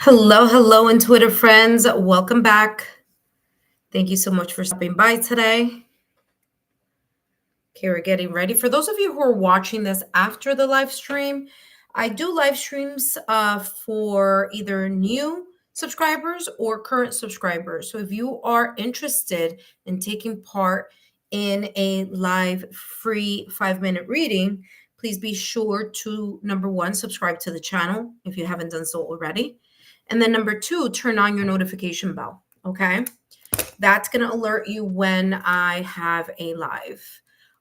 Hello, hello, and Twitter friends. Welcome back. Thank you so much for stopping by today. Okay, we're getting ready. For those of you who are watching this after the live stream, I do live streams for either new subscribers or current subscribers. So if you are interested in taking part in a live free 5-minute reading, please be sure to, number one, subscribe to the channel if you haven't done so already. And then number two, turn on your notification bell, okay? That's going to alert you when I have a live.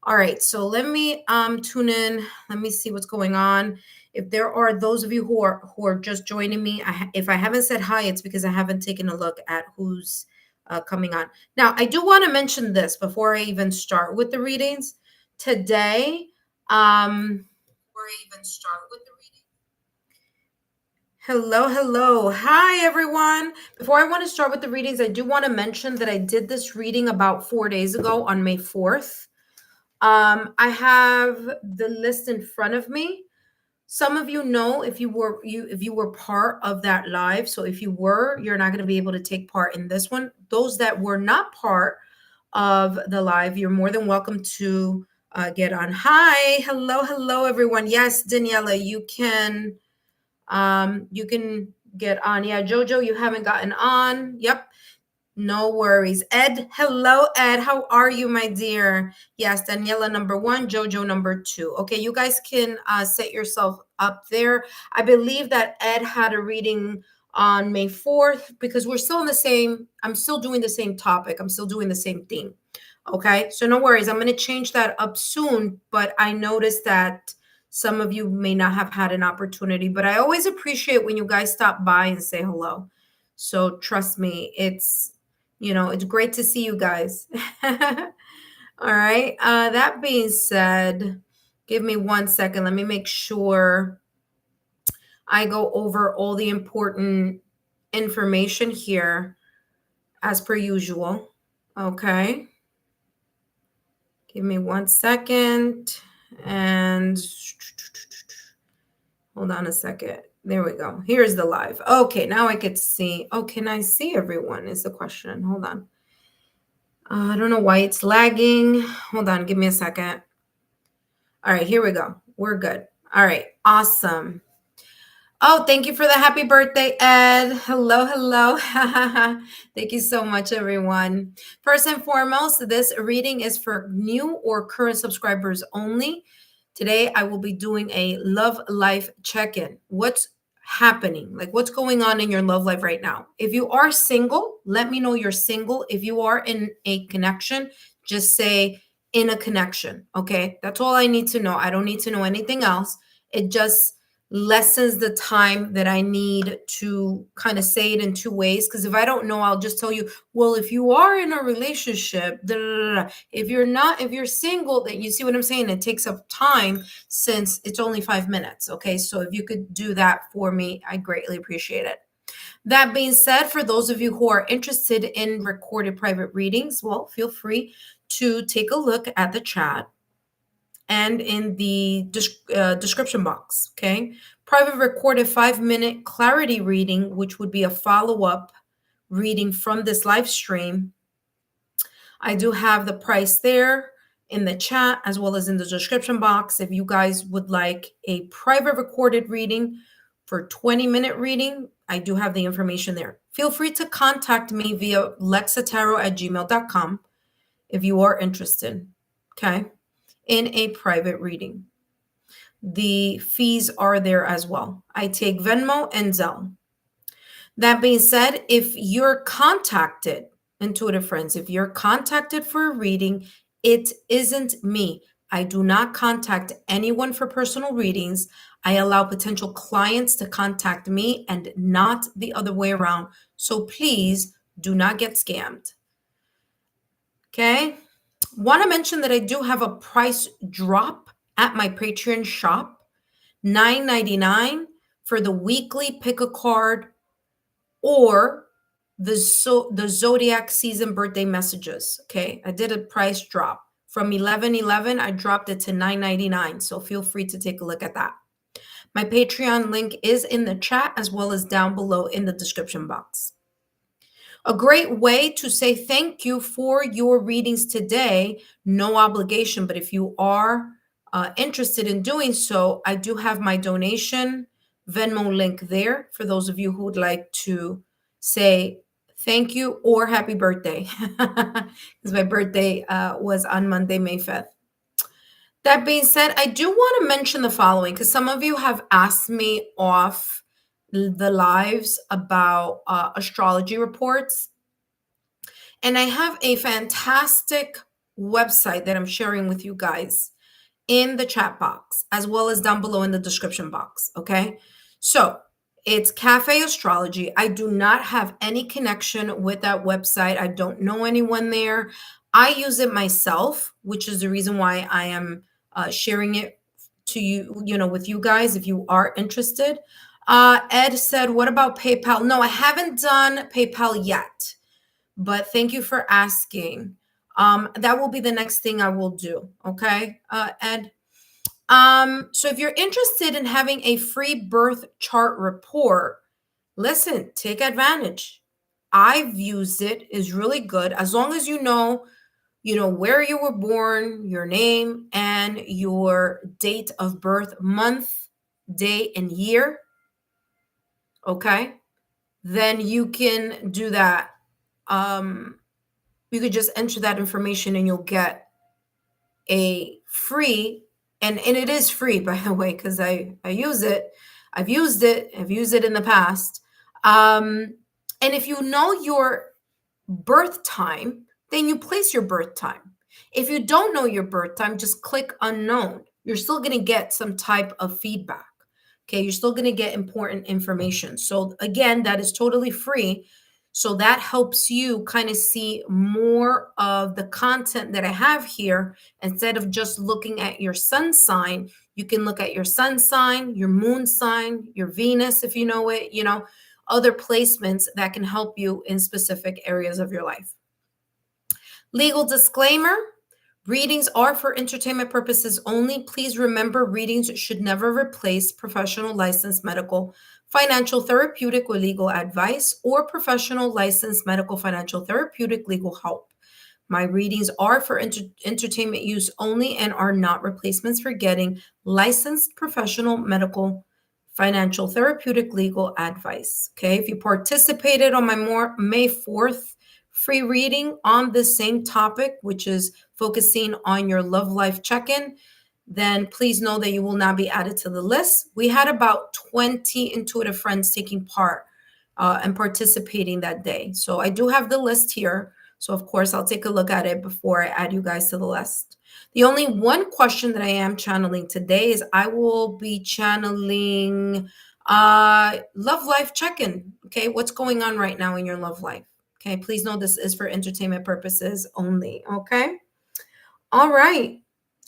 All right, so let me tune in. Let me see what's going on. If there are those of you who are just joining me, if I haven't said hi, it's because I haven't taken a look at who's coming on. Now, I do want to mention this before I even start with the readings. Today, hello, hello. Hi, everyone. Before I want to start with the readings, I do want to mention that I did this reading about 4 days ago on May 4th. I have the list in front of me. Some of you know if you were part of that live. So if you were, you're not going to be able to take part in this one. Those that were not part of the live, you're more than welcome to get on. Hi, hello, hello, everyone. Yes, Daniela, you can get on. Yeah, Jojo, you haven't gotten on. Yep. No worries. Ed, hello, Ed. How are you, my dear? Yes, Daniela, number one, Jojo, number two. Okay, you guys can set yourself up there. I believe that Ed had a reading on May 4th because we're still in the same, I'm still doing the same topic. I'm still doing the same theme. Okay, so no worries. I'm going to change that up soon, but I noticed that some of you may not have had an opportunity, but I always appreciate when you guys stop by and say hello. So trust me, it's great to see you guys. All right. That being said, give me 1 second. Let me make sure I go over all the important information here as per usual. Okay. Give me 1 second and hold on a second. There we go. Here's the live. Okay, now I could see. Oh, can I see everyone is the question. Hold on. I don't know why it's lagging. Hold on. Give me a second. All right, here we go. We're good. All right, awesome. Oh, thank you for the happy birthday, Ed. Hello, hello. Thank you so much, everyone. First and foremost, this reading is for new or current subscribers only. Today, I will be doing a love life check-in. What's happening? Like, what's going on in your love life right now? If you are single, let me know you're single. If you are in a connection, just say in a connection. Okay, that's all I need to know. I don't need to know anything else. It just lessens the time that I need to kind of say it in two ways. Because if I don't know, I'll just tell you, well, if you are in a relationship, da, da, da, da. If you're not, if you're single, that you see what I'm saying, it takes up time since it's only 5 minutes. Okay, so if you could do that for me, I greatly appreciate it. That being said, for those of you who are interested in recorded private readings, well, feel free to take a look at the chat and in the description box, okay? Private recorded 5-minute clarity reading, which would be a follow-up reading from this live stream. I do have the price there in the chat as well as in the description box. If you guys would like a private recorded reading for 20-minute reading, I do have the information there. Feel free to contact me via lexataro@gmail.com if you are interested, okay, in a private reading. The fees are there as well. I take Venmo and Zelle. That being said, if you're contacted, intuitive friends, if you're contacted for a reading, it isn't me. I do not contact anyone for personal readings. I allow potential clients to contact me and not the other way around. So please do not get scammed. Okay? Want to mention that I do have a price drop at my Patreon shop, $9.99 for the weekly pick a card or the zodiac season birthday messages. Okay, I did a price drop from $11.11. I dropped it to $9.99. So feel free to take a look at that. My Patreon link is in the chat as well as down below in the description box. A great way to say thank you for your readings today, no obligation, but if you are interested in doing so, I do have my donation Venmo link there for those of you who would like to say thank you or happy birthday, because my birthday was on Monday, May 5th. That being said, I do want to mention the following because some of you have asked me off the lives about astrology reports. And I have a fantastic website that I'm sharing with you guys in the chat box, as well as down below in the description box. Okay. So it's Cafe Astrology. I do not have any connection with that website. I don't know anyone there. I use it myself, which is the reason why I am sharing it to you, with you guys if you are interested. Ed said, what about PayPal? No, I haven't done PayPal yet, but thank you for asking. That will be the next thing I will do. Okay, Ed. So if you're interested in having a free birth chart report, listen, take advantage. I've used it, is really good. As long as you know where you were born, your name, and your date of birth, month, day, and year. Okay, then you can do that. You could just enter that information and you'll get a free, and it is free, by the way, because I use it. I've used it in the past. And if you know your birth time, then you place your birth time. If you don't know your birth time, just click unknown. You're still going to get some type of feedback. Okay, you're still going to get important information. So again, that is totally free. So that helps you kind of see more of the content that I have here. Instead of just looking at your sun sign, you can look at your sun sign, your moon sign, your Venus, if you know it, other placements that can help you in specific areas of your life. Legal disclaimer. Readings are for entertainment purposes only. Please remember, readings should never replace professional licensed medical, financial, therapeutic, or legal advice, or professional licensed medical, financial, therapeutic, legal help. My readings are for entertainment use only and are not replacements for getting licensed professional medical, financial, therapeutic, legal advice. Okay, if you participated on my May 4th free reading on this same topic, which is focusing on your love life check-in, then please know that you will not be added to the list. We had about 20 intuitive friends taking part and participating that day. So I do have the list here. So of course, I'll take a look at it before I add you guys to the list. The only one question that I am channeling today is I will be channeling love life check-in. Okay, what's going on right now in your love life? Okay, please know this is for entertainment purposes only. Okay. All right.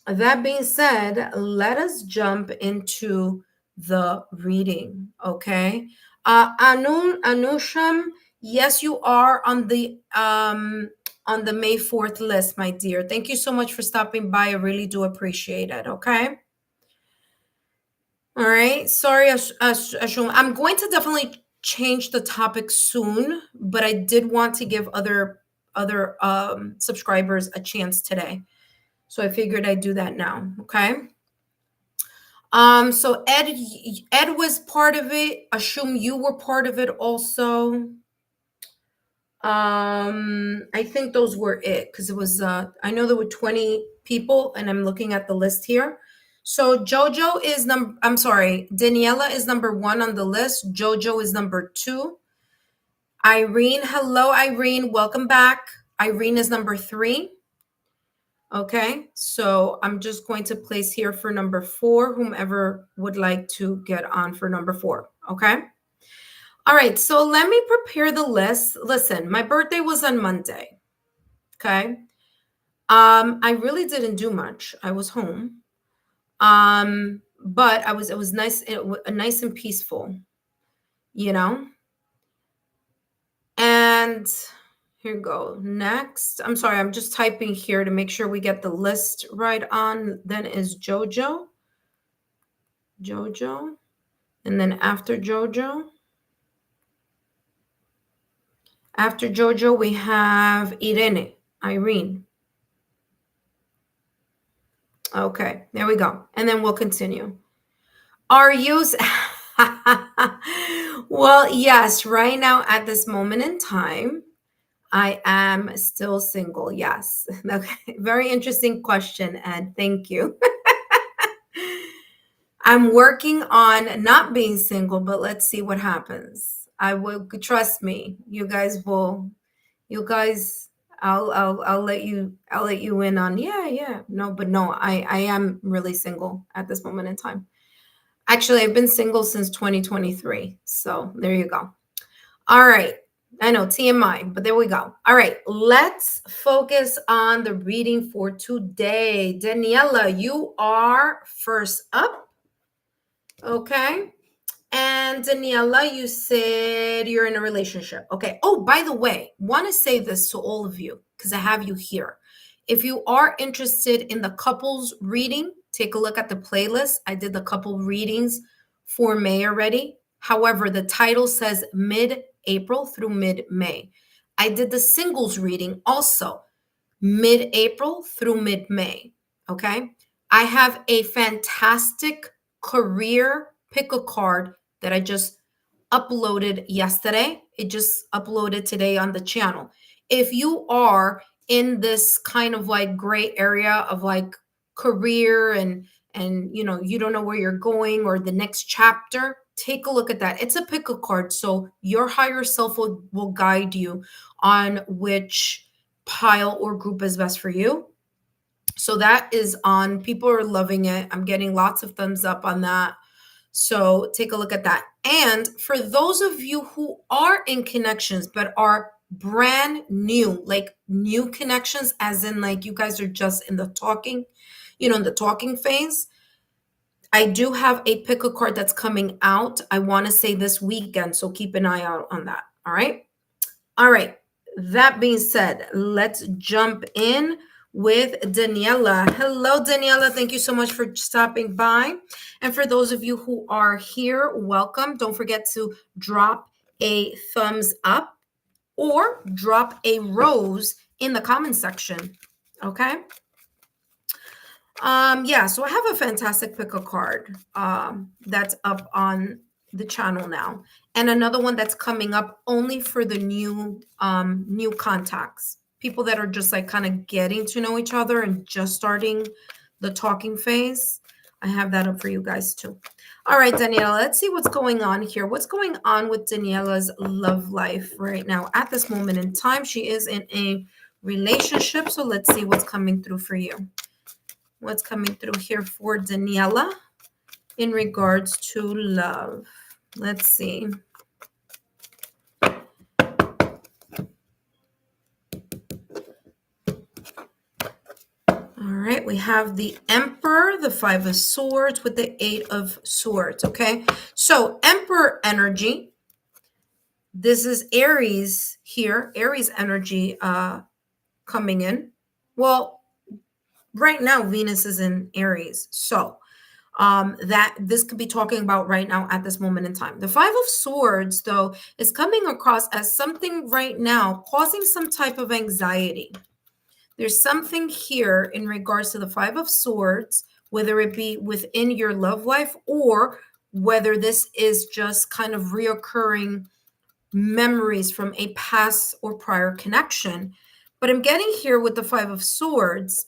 That being said, let us jump into the reading. Okay. Anusham, yes, you are on the May 4th list, my dear. Thank you so much for stopping by. I really do appreciate it. Okay. All right. Sorry, Ashum. I'm going to definitely change the topic soon, but I did want to give other subscribers a chance today. So I figured I'd do that now. Okay. So Ed was part of it. Assume you were part of it also. I think those were it because it was I know there were 20 people and I'm looking at the list here. So Jojo is Daniela is number 1 on the list. Jojo is number 2. Irene, hello Irene, welcome back. Irene is number 3. Okay, so I'm just going to place here for number 4, whomever would like to get on for number 4. Okay. All right, so let me prepare the list. Listen, my birthday was on Monday. Okay. I really didn't do much. I was home. But it was nice, nice and peaceful, And here we go. Next, I'm sorry, I'm just typing here to make sure we get the list right on. Then is Jojo. Jojo. And then after Jojo, we have Irene. Okay, there we go. And then we'll continue. Are you? Well, yes, right now at this moment in time, I am still single. Yes. Okay. Very interesting question, Ed. Thank you. I'm working on not being single, but let's see what happens. I will trust me. You guys, I'll let you in on, yeah. No, but no, I am really single at this moment in time. Actually, I've been single since 2023. So there you go. All right. I know TMI, but there we go. All right. Let's focus on the reading for today. Daniela, you are first up. Okay. And Daniela, you said you're in a relationship. Okay. Oh, by the way, want to say this to all of you because I have you here. If you are interested in the couples reading, take a look at the playlist. I did the couple readings for May already. However, the title says mid-April through mid-May. I did the singles reading also mid-April through mid-May. Okay. I have a fantastic career pick a card that I just uploaded yesterday. It just uploaded today on the channel. If you are in this kind of like gray area of like career and you know you don't know where you're going or the next chapter, take a look at that. It's a pick a card, so your higher self will guide you on which pile or group is best for you. So that is on. People are loving it. I'm getting lots of thumbs up on that. So take a look at that. And for those of you who are in connections but are brand new, like new connections, as in like you guys are just in the talking, in the talking phase, I do have a pick a card that's coming out. I want to say this weekend. So keep an eye out on that. All right. All right. That being said, let's jump in with Daniela. Hello, Daniela. Thank you so much for stopping by. And for those of you who are here, welcome. Don't forget to drop a thumbs up or drop a rose in the comment section. Okay. Yeah, so I have a fantastic pick a card that's up on the channel now, and another one that's coming up only for the new contacts, people that are just like kind of getting to know each other and just starting the talking phase. I have that up for you guys too. All right, Daniela, let's see what's going on here. What's going on with Daniela's love life right now at this moment in time? She is in a relationship, so let's see what's coming through for you. What's coming through here for Daniela in regards to love? Let's see. All right, we have the Emperor, the Five of Swords with the Eight of Swords, okay? So Emperor energy, this is Aries here, Aries energy coming in. Well, right now Venus is in Aries, so that this could be talking about right now at this moment in time. The Five of Swords, though, is coming across as something right now causing some type of anxiety. There's something here in regards to the Five of Swords, whether it be within your love life or whether this is just kind of reoccurring memories from a past or prior connection. But I'm getting here with the Five of Swords,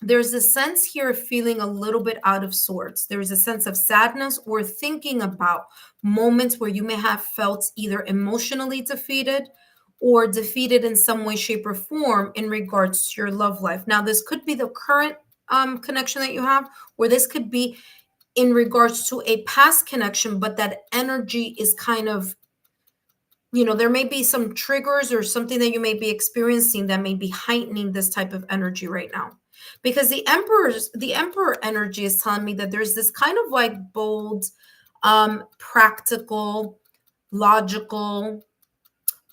there's a sense here of feeling a little bit out of sorts. There's a sense of sadness or thinking about moments where you may have felt either emotionally defeated or defeated in some way, shape, or form in regards to your love life. Now, this could be the current connection that you have, or this could be in regards to a past connection, but that energy is kind of, there may be some triggers or something that you may be experiencing that may be heightening this type of energy right now. Because the emperor energy is telling me that there's this kind of like bold, practical, logical,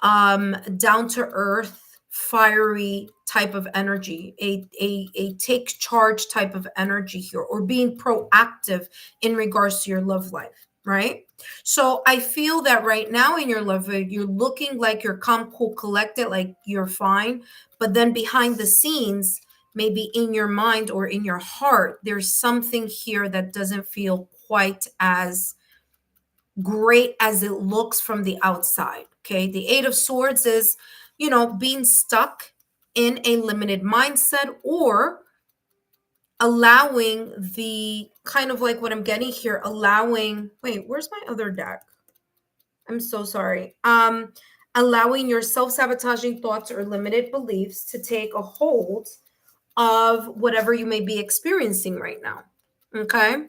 down to earth, fiery type of energy, a take charge type of energy here, or being proactive in regards to your love life. right? So I feel that right now in your life, you're looking like you're calm, cool, collected, like you're fine. But then behind the scenes, maybe in your mind or in your heart, there's something here that doesn't feel quite as great as it looks from the outside. Okay. The Eight of Swords is, being stuck in a limited mindset or allowing the kind of like what I'm getting here, wait, where's my other deck? I'm so sorry. Allowing your self-sabotaging thoughts or limited beliefs to take a hold of whatever you may be experiencing right now. Okay.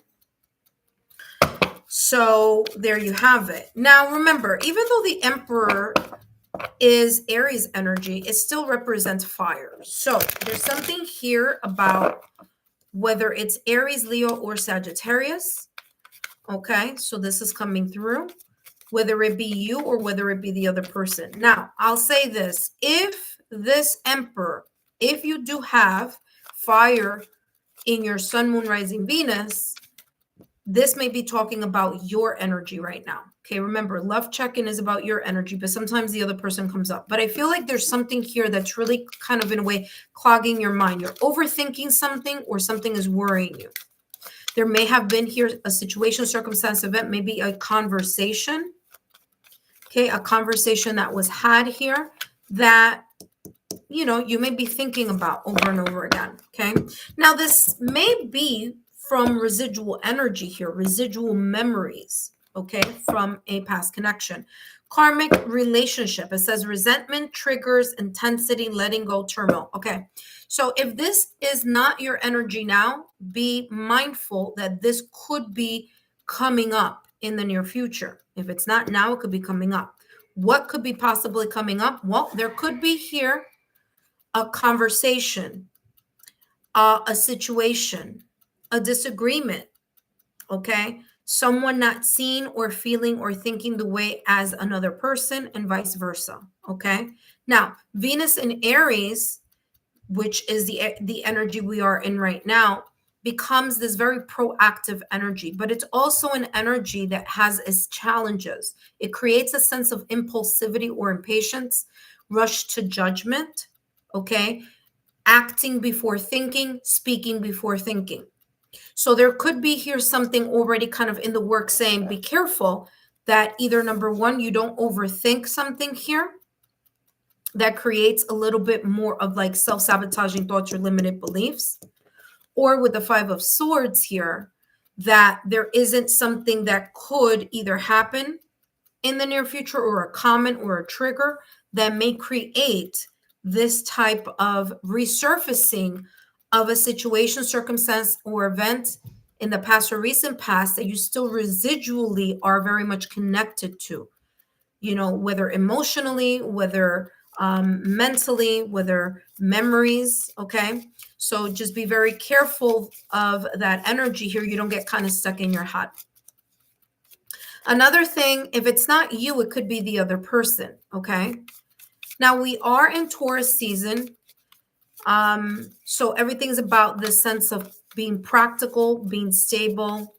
So there you have it. Now remember, even though the Emperor is Aries energy, it still represents fire. So there's something here about whether it's Aries, Leo, or Sagittarius. Okay, so this is coming through, whether it be you or whether it be the other person. Now, I'll say this. If this Emperor, if you do have fire in your Sun, Moon, Rising, Venus, this may be talking about your energy right now. Okay, remember, love check-in is about your energy, but sometimes the other person comes up. But I feel like there's something here that's really kind of in a way clogging your mind. You're overthinking something or something is worrying you. There may have been here a situation, circumstance, event, maybe a conversation. Okay, a conversation that was had here that you may be thinking about over and over again. Okay, now this may be from residual energy here, residual memories, okay, from a past connection. Karmic relationship, it says resentment triggers intensity, letting go, turmoil. Okay, so if this is not your energy now, be mindful that this could be coming up in the near future. If it's not now, it could be coming up. What could be possibly coming up? Well, there could be here a conversation, a situation, a disagreement, okay? Someone not seeing or feeling or thinking the way as another person and vice versa, okay? Now, Venus in Aries, which is the energy we are in right now, becomes this very proactive energy, but it's also an energy that has its challenges. It creates a sense of impulsivity or impatience, rush to judgment, okay? Acting before thinking, speaking before thinking. So there could be here something already kind of in the work saying, be careful that either number one, you don't overthink something here that creates a little bit more of like self-sabotaging thoughts or limited beliefs, or with the Five of Swords here, that there isn't something that could either happen in the near future or a comment or a trigger that may create this type of resurfacing of a situation, circumstance, or event in the past or recent past that you still residually are very much connected to, whether emotionally, whether mentally, whether memories. Okay. So just be very careful of that energy here. You don't get kind of stuck in your head. Another thing, if it's not you, it could be the other person. Okay. Now we are in Taurus season. So everything's about this sense of being practical, being stable.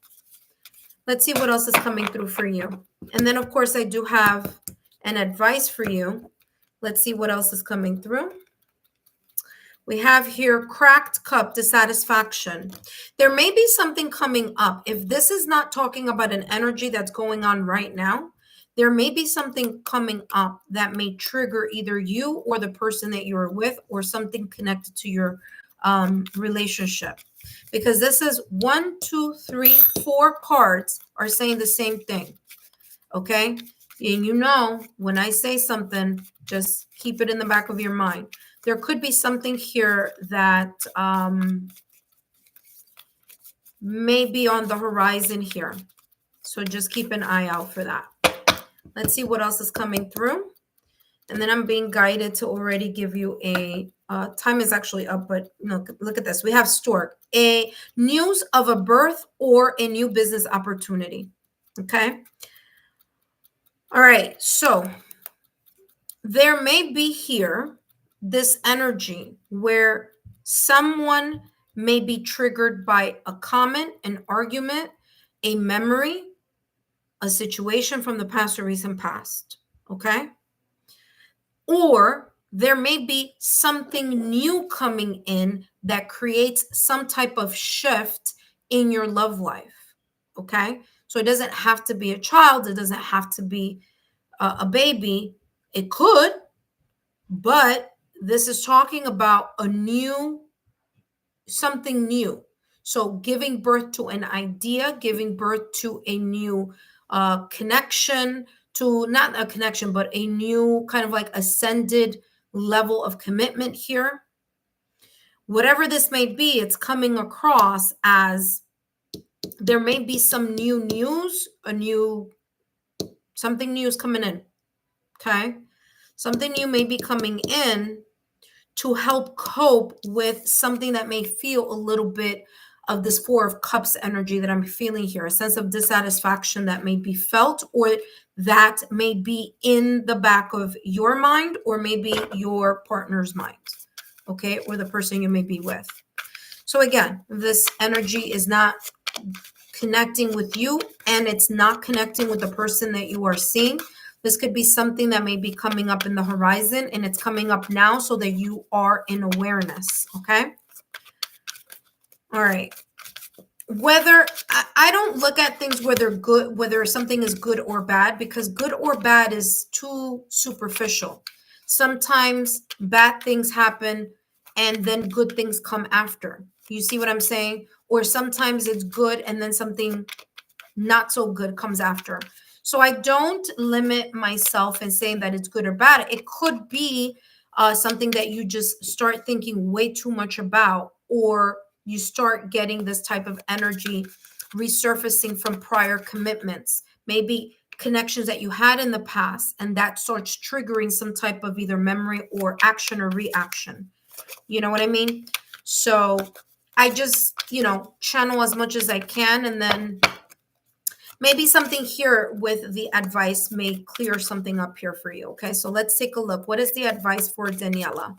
Let's see what else is coming through for you. And then, of course, I do have an advice for you. Let's see what else is coming through. We have here cracked cup, dissatisfaction. There may be something coming up. If this is not talking about an energy that's going on right now, there may be something coming up that may trigger either you or the person that you're with or something connected to your relationship. Because this is 1, 2, 3, 4 cards are saying the same thing. Okay. And when I say something, just keep it in the back of your mind. There could be something here that may be on the horizon here. So just keep an eye out for that. Let's see what else is coming through. And then I'm being guided to already give you a, time is actually up, but look at this. We have Stork, a news of a birth or a new business opportunity. Okay. All right. So there may be here this energy where someone may be triggered by a comment, an argument, a memory, a situation from the past or recent past, okay? Or there may be something new coming in that creates some type of shift in your love life, okay? So it doesn't have to be a child, it doesn't have to be a baby. It could, but this is talking about a new, something new. So giving birth to an idea, giving birth to a new connection, to not a connection, but a new kind of like ascended level of commitment here. Whatever this may be, it's coming across as there may be some new news, something new is coming in. Okay. Something new may be coming in to help cope with something that may feel a little bit of this Four of Cups energy that I'm feeling here, a sense of dissatisfaction that may be felt, or that may be in the back of your mind, or maybe your partner's mind, okay, or the person you may be with. So again, this energy is not connecting with you, and it's not connecting with the person that you are seeing. This could be something that may be coming up in the horizon, and it's coming up now so that you are in awareness, okay? All right. Whether I don't look at things whether good, whether something is good or bad, because good or bad is too superficial. Sometimes bad things happen and then good things come after. You see what I'm saying? Or sometimes it's good and then something not so good comes after. So I don't limit myself in saying that it's good or bad. It could be something that you just start thinking way too much about, or you start getting this type of energy resurfacing from prior commitments, maybe connections that you had in the past, and that starts triggering some type of either memory or action or reaction. You know what I mean? So I just, channel as much as I can, and then maybe something here with the advice may clear something up here for you. Okay, so let's take a look. What is the advice for Daniela?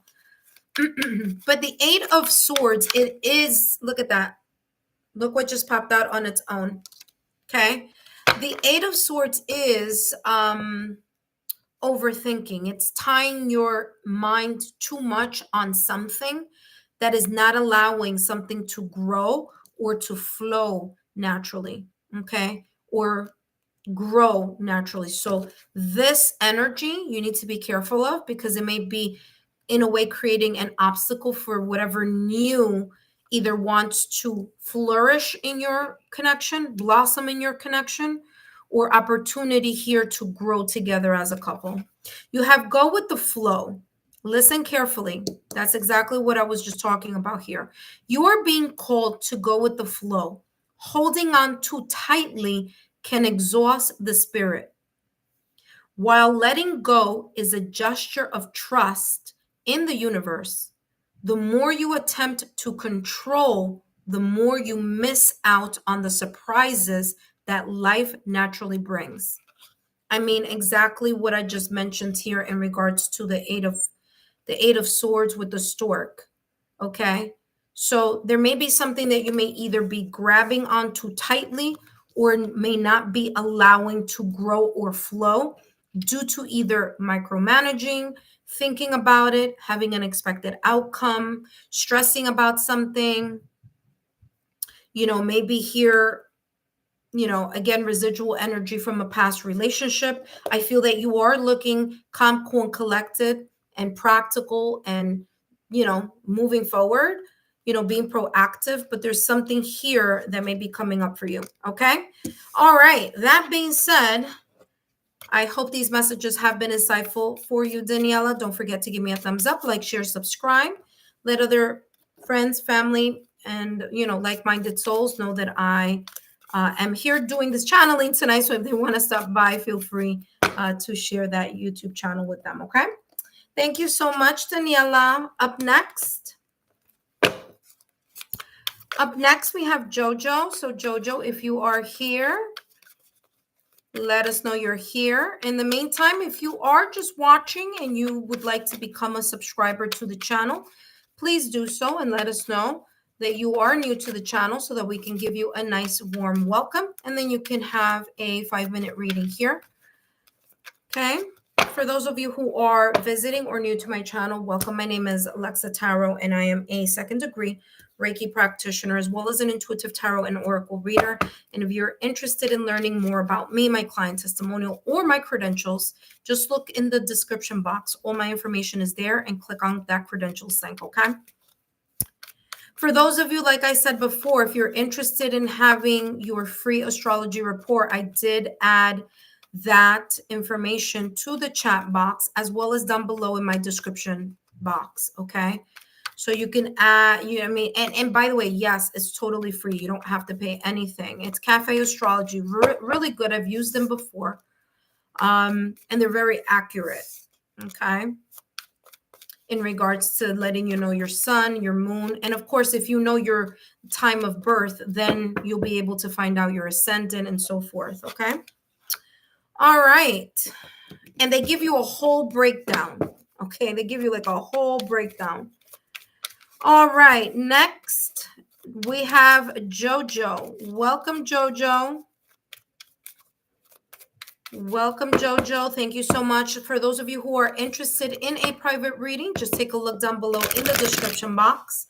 But the Eight of Swords, it is, look at that. Look what just popped out on its own. Okay, the Eight of Swords is overthinking. It's tying your mind too much on something that is not allowing something to grow or to flow naturally. Okay, or grow naturally. So this energy you need to be careful of, because it may be in a way creating an obstacle for whatever new either wants to flourish in your connection, blossom in your connection, or opportunity here to grow together as a couple. You have go with the flow. Listen carefully. That's exactly what I was just talking about here. You are being called to go with the flow. Holding on too tightly can exhaust the spirit, while letting go is a gesture of trust in the universe. The more you attempt to control, the more you miss out on the surprises that life naturally brings. I mean, exactly what I just mentioned here in regards to the Eight of Swords with the stork. Okay. So there may be something that you may either be grabbing onto tightly, or may not be allowing to grow or flow due to either micromanaging, thinking about it, having an expected outcome, stressing about something, maybe here, again, residual energy from a past relationship. I feel that you are looking calm, cool, and collected and practical, and, moving forward, being proactive, but there's something here that may be coming up for you. Okay. All right. That being said, I hope these messages have been insightful for you, Daniela. Don't forget to give me a thumbs up, like, share, subscribe. Let other friends, family, and, like-minded souls know that I am here doing this channeling tonight. So if they want to stop by, feel free to share that YouTube channel with them. Okay. Thank you so much, Daniela. Up next, we have Jojo. So Jojo, if you are here, let us know you're here. In the meantime, if you are just watching and you would like to become a subscriber to the channel, please do so and let us know. that you are new to the channel so that we can give you a nice warm welcome. And then you can have a 5-minute reading here. Okay. For those of you who are visiting or new to my channel, welcome. My name is Alexa Tarot, and I am a second-degree Reiki practitioner, as well as an intuitive tarot and oracle reader. And if you're interested in learning more about me, my client testimonial, or my credentials, just look in the description box. All my information is there, and click on that credentials link, okay? For those of you, like I said before, if you're interested in having your free astrology report, I did add that information to the chat box, as well as down below in my description box, okay? So you can add, you know what I mean? And by the way, yes, it's totally free. You don't have to pay anything. It's Cafe Astrology, really good. I've used them before. And they're very accurate, okay? In regards to letting you know your sun, your moon. And of course, if you know your time of birth, then you'll be able to find out your ascendant and so forth, okay? All right. And they give you a whole breakdown. Okay. They give you like a whole breakdown. All right. Next, we have Jojo. Welcome, Jojo. Welcome, Jojo. Thank you so much. For those of you who are interested in a private reading, just take a look down below in the description box,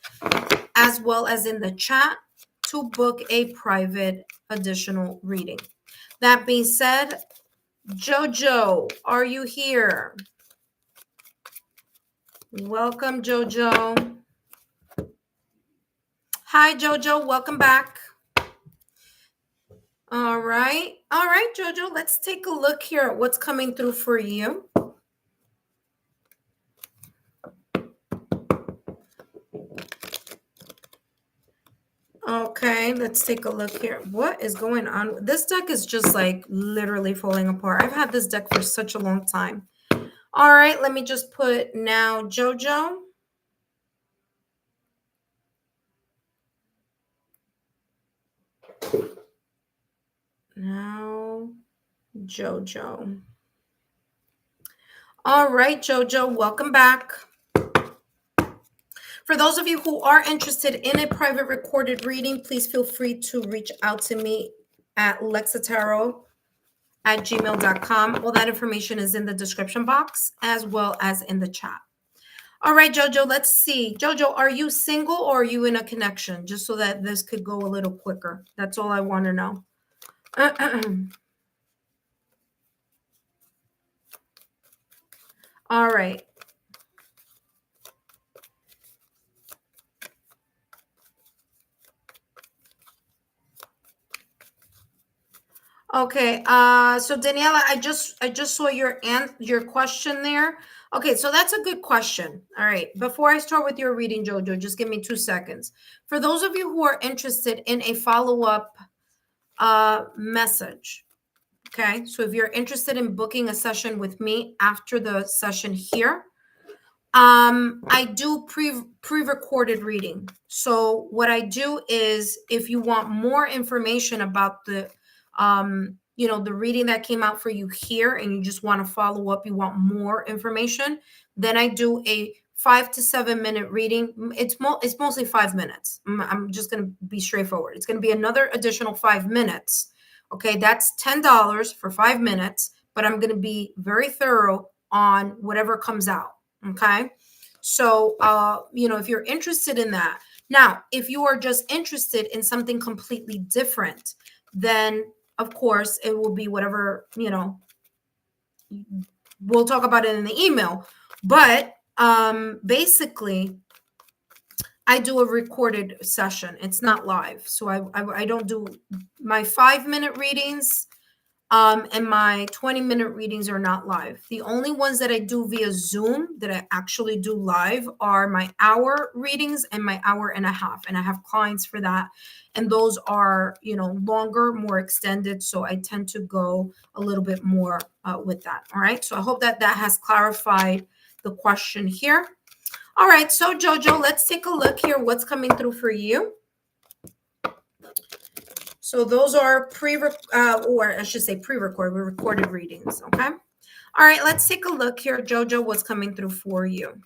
as well as in the chat, to book a private additional reading. That being said, Jojo, are you here? Welcome, Jojo. Hi, Jojo. Welcome back. All right. All right, Jojo. Let's take a look here at what's coming through for you. Okay, let's take a look here. What is going on? This deck is just like literally falling apart. I've had this deck for such a long time. All right, let me just put now Jojo. Now Jojo. All right, Jojo, welcome back. For those of you who are interested in a private recorded reading, please feel free to reach out to me at lexatarot@gmail.com. All that information is in the description box, as well as in the chat. All right, Jojo, let's see. Jojo, are you single or are you in a connection? Just so that this could go a little quicker. That's all I want to know. All right. Okay, so Daniela, I just saw your question there. Okay, so that's a good question. All right, before I start with your reading, Jojo, just give me 2 seconds. For those of you who are interested in a follow-up message, okay, so if you're interested in booking a session with me after the session here, I do pre-recorded reading. So what I do is, if you want more information about the you know, the reading that came out for you here, and you just want to follow up, you want more information, then I do a 5 to 7 minute reading. It's mostly 5 minutes. I'm just going to be straightforward. It's going to be another additional 5 minutes. Okay, that's $10 for 5 minutes, but I'm going to be very thorough on whatever comes out. Okay, so you know, if you're interested in that. Now, if you are just interested in something completely different, then of course it will be whatever, you know, we'll talk about it in the email. But basically, I do a recorded session. It's not live. So I don't do my 5 minute readings. And my 20-minute readings are not live. The only ones that I do via Zoom that I actually do live are my hour readings and my hour and a half. And I have clients for that. And those are, you know, longer, more extended. So I tend to go a little bit more with that. All right. So I hope that that has clarified the question here. All right. So Jojo, let's take a look here. What's coming through for you? So those are or I should say pre-recorded, recorded readings, okay? All right, let's take a look here, Jojo, what's coming through for you.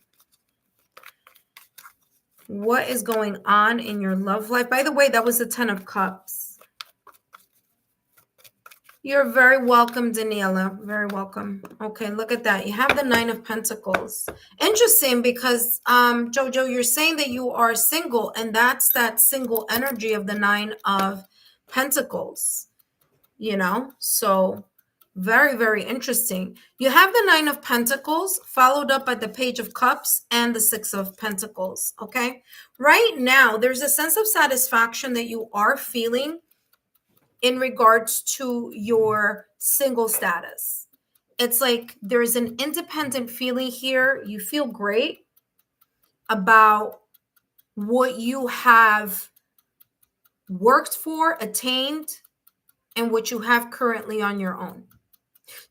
What is going on in your love life? By the way, that was the 10 of Cups. You're very welcome, Daniela. Very welcome. Okay, look at that. You have the 9 of Pentacles. Interesting because, Jojo, you're saying that you are single, and that's that single energy of the 9 of Pentacles, you know? So very, very interesting. You have the 9 of Pentacles followed up by the Page of Cups and the 6 of Pentacles, okay? Right now, there's a sense of satisfaction that you are feeling in regards to your single status. It's like there's an independent feeling here. You feel great about what you have worked for, attained, and what you have currently on your own.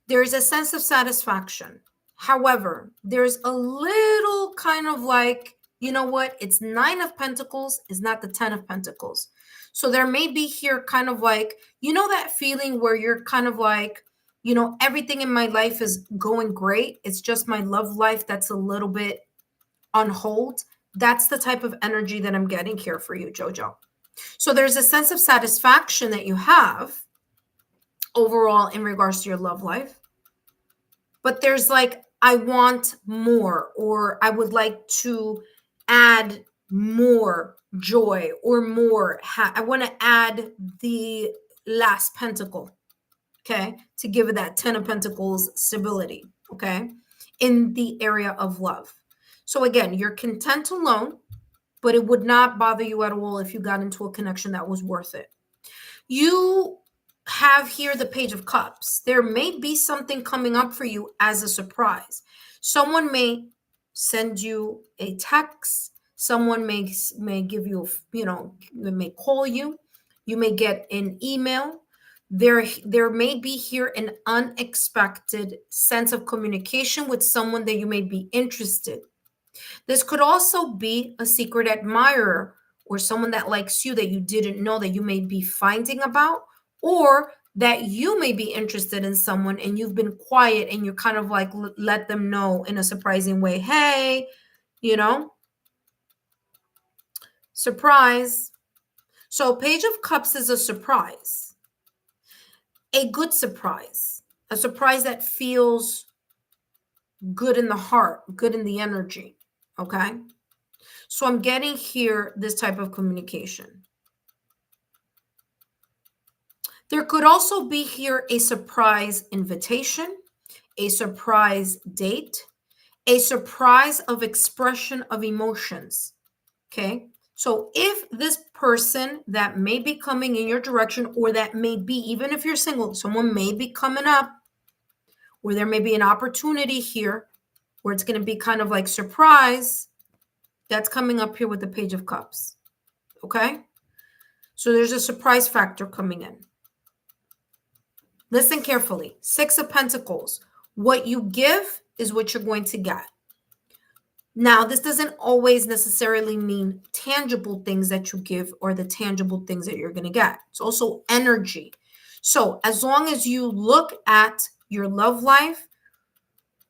There's a sense of satisfaction. However, there's a little kind of like, you know what? It's 9 of Pentacles, is not the 10 of Pentacles. So there may be here kind of like, you know, that feeling where you're kind of like, you know, everything in my life is going great. It's just my love life that's a little bit on hold. That's the type of energy that I'm getting here for you, Jojo. So there's a sense of satisfaction that you have overall in regards to your love life. But there's like, I want more, or I would like to add more joy or more. I want to add the last pentacle, okay, to give it that 10 of Pentacles stability, okay, in the area of love. So again, you're content alone, but it would not bother you at all if you got into a connection that was worth it. You have here the Page of Cups. There may be something coming up for you as a surprise. Someone may send you a text. Someone may give you, you know, may call you. You may get an email. There may be here an unexpected sense of communication with someone that you may be interested. This could also be a secret admirer or someone that likes you that you didn't know that you may be finding about, or that you may be interested in someone and you've been quiet and you're kind of like let them know in a surprising way. Hey, you know, surprise. So Page of Cups is a surprise, a good surprise, a surprise that feels good in the heart, good in the energy. Okay. So I'm getting here this type of communication. There could also be here a surprise invitation, a surprise date, a surprise of expression of emotions. Okay. So if this person that may be coming in your direction, or that may be, even if you're single, someone may be coming up, or there may be an opportunity here where it's going to be kind of like surprise, that's coming up here with the Page of Cups. Okay. So there's a surprise factor coming in. Listen carefully. 6 of Pentacles. What you give is what you're going to get. Now, this doesn't always necessarily mean tangible things that you give or the tangible things that you're going to get. It's also energy. So as long as you look at your love life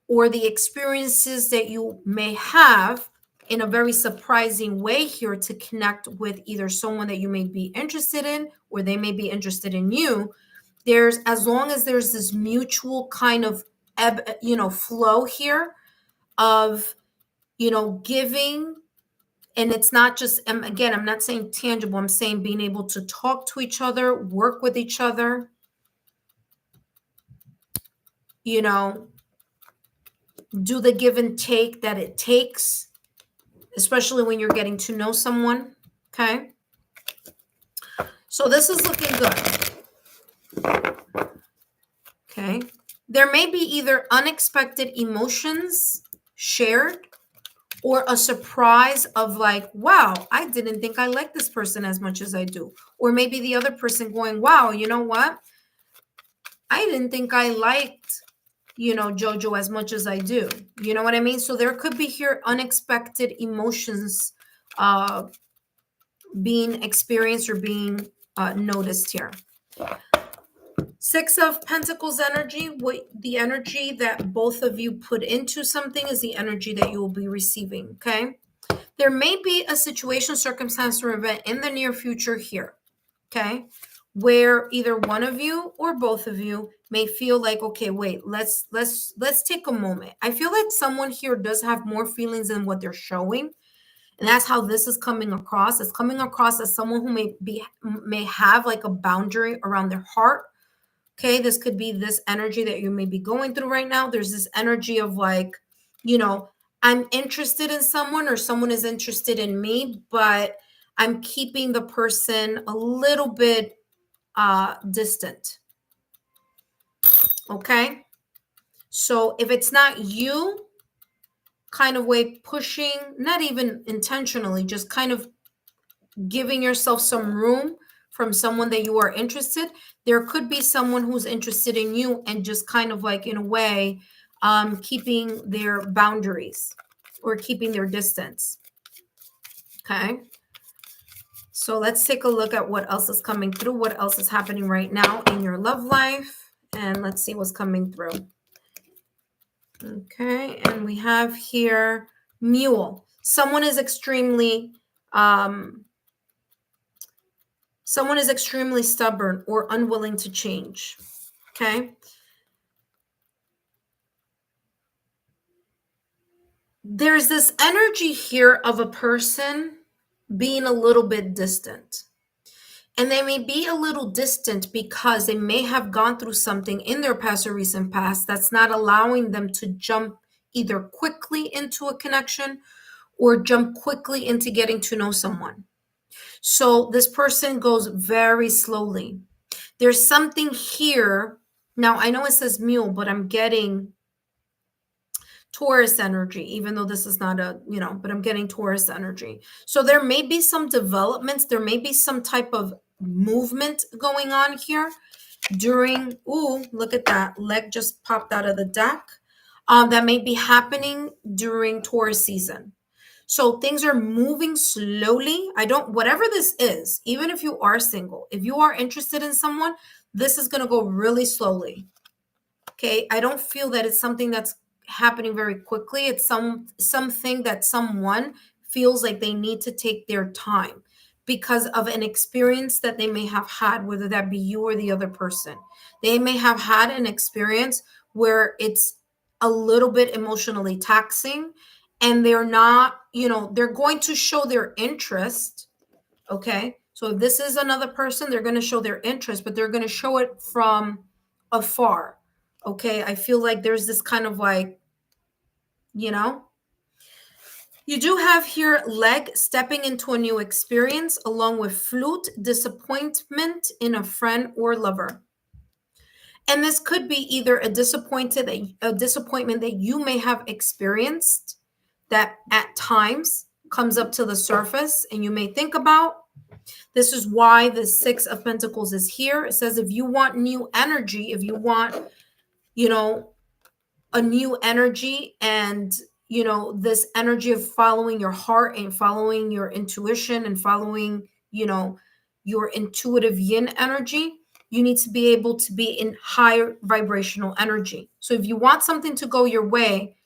or the experiences that you may have in a very surprising way here to connect with either someone that you may be interested in or they may be interested in you, there's, as long as there's this mutual kind of flow here of, giving, and it's not just, again, I'm not saying tangible, I'm saying being able to talk to each other, work with each other, do the give and take that it takes, especially when you're getting to know someone. Okay. So this is looking good. Okay. There may be either unexpected emotions shared or a surprise of like, wow, I didn't think I liked this person as much as I do. Or maybe the other person going, wow, you know what? I didn't think I liked, Jojo as much as I do. You know what I mean? So there could be here unexpected emotions being experienced or being noticed here. 6 of Pentacles energy, what the energy that both of you put into something is the energy that you will be receiving, okay? There may be a situation, circumstance, or event in the near future here, okay, where either one of you or both of you may feel like, okay, wait, let's take a moment. I feel like someone here does have more feelings than what they're showing, and that's how this is coming across. It's coming across as someone who may have like a boundary around their heart. Okay, this could be this energy that you may be going through right now. There's this energy of like, you know, I'm interested in someone or someone is interested in me, but I'm keeping the person a little bit distant. Okay, so if it's not you, kind of way pushing, not even intentionally, just kind of giving yourself some room from someone that you are interested, there could be someone who's interested in you and just kind of like in a way keeping their boundaries or keeping their distance. Okay, so let's take a look at what else is coming through, what else is happening right now in your love life, and let's see what's coming through. Okay, and we have here mule. Someone is extremely stubborn or unwilling to change. Okay, there's this energy here of a person being a little bit distant. And they may be a little distant because they may have gone through something in their past or recent past that's not allowing them to jump either quickly into a connection or jump quickly into getting to know someone. So this person goes very slowly. There's something here. Now, I know it says mule, but I'm getting Taurus energy, even though this is not a, but I'm getting Taurus energy. So there may be some developments. There may be some type of movement going on here during, ooh, look at that. Leg just popped out of the deck. That may be happening during Taurus season. So things are moving slowly. Whatever this is, even if you are single, if you are interested in someone, this is going to go really slowly. Okay. I don't feel that it's something that's happening very quickly. It's something that someone feels like they need to take their time because of an experience that they may have had, whether that be you or the other person. They may have had an experience where it's a little bit emotionally taxing and they're not, they're going to show their interest. Okay. So if this is another person, they're going to show their interest, but they're going to show it from afar. Okay. I feel like there's this kind of like, you do have here leg stepping into a new experience along with flute, disappointment in a friend or lover. And this could be either a disappointment that you may have experienced that at times comes up to the surface and you may think about. This is why the Six of Pentacles is here. It says if you want new energy, if you want, a new energy and, this energy of following your heart and following your intuition and following, your intuitive yin energy, you need to be able to be in higher vibrational energy. So if you want something to go your way,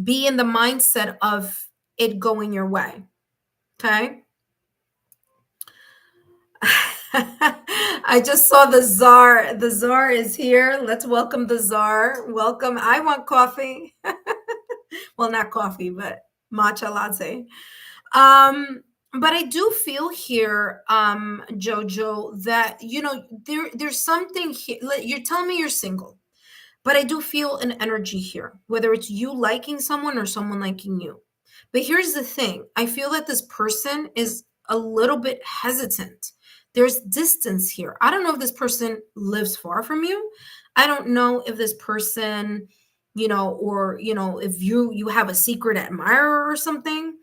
be in the mindset of it going your way. Okay. I just saw the czar. The czar is here. Let's welcome the czar. Welcome. I want coffee. Well, not coffee, but matcha latte. But I do feel here, Jojo, that there's something here. You're telling me you're single, but I do feel an energy here, whether it's you liking someone or someone liking you. But here's the thing. I feel that this person is a little bit hesitant. There's distance here. I don't know if this person lives far from you. I don't know if this person, or, if you have a secret admirer or something.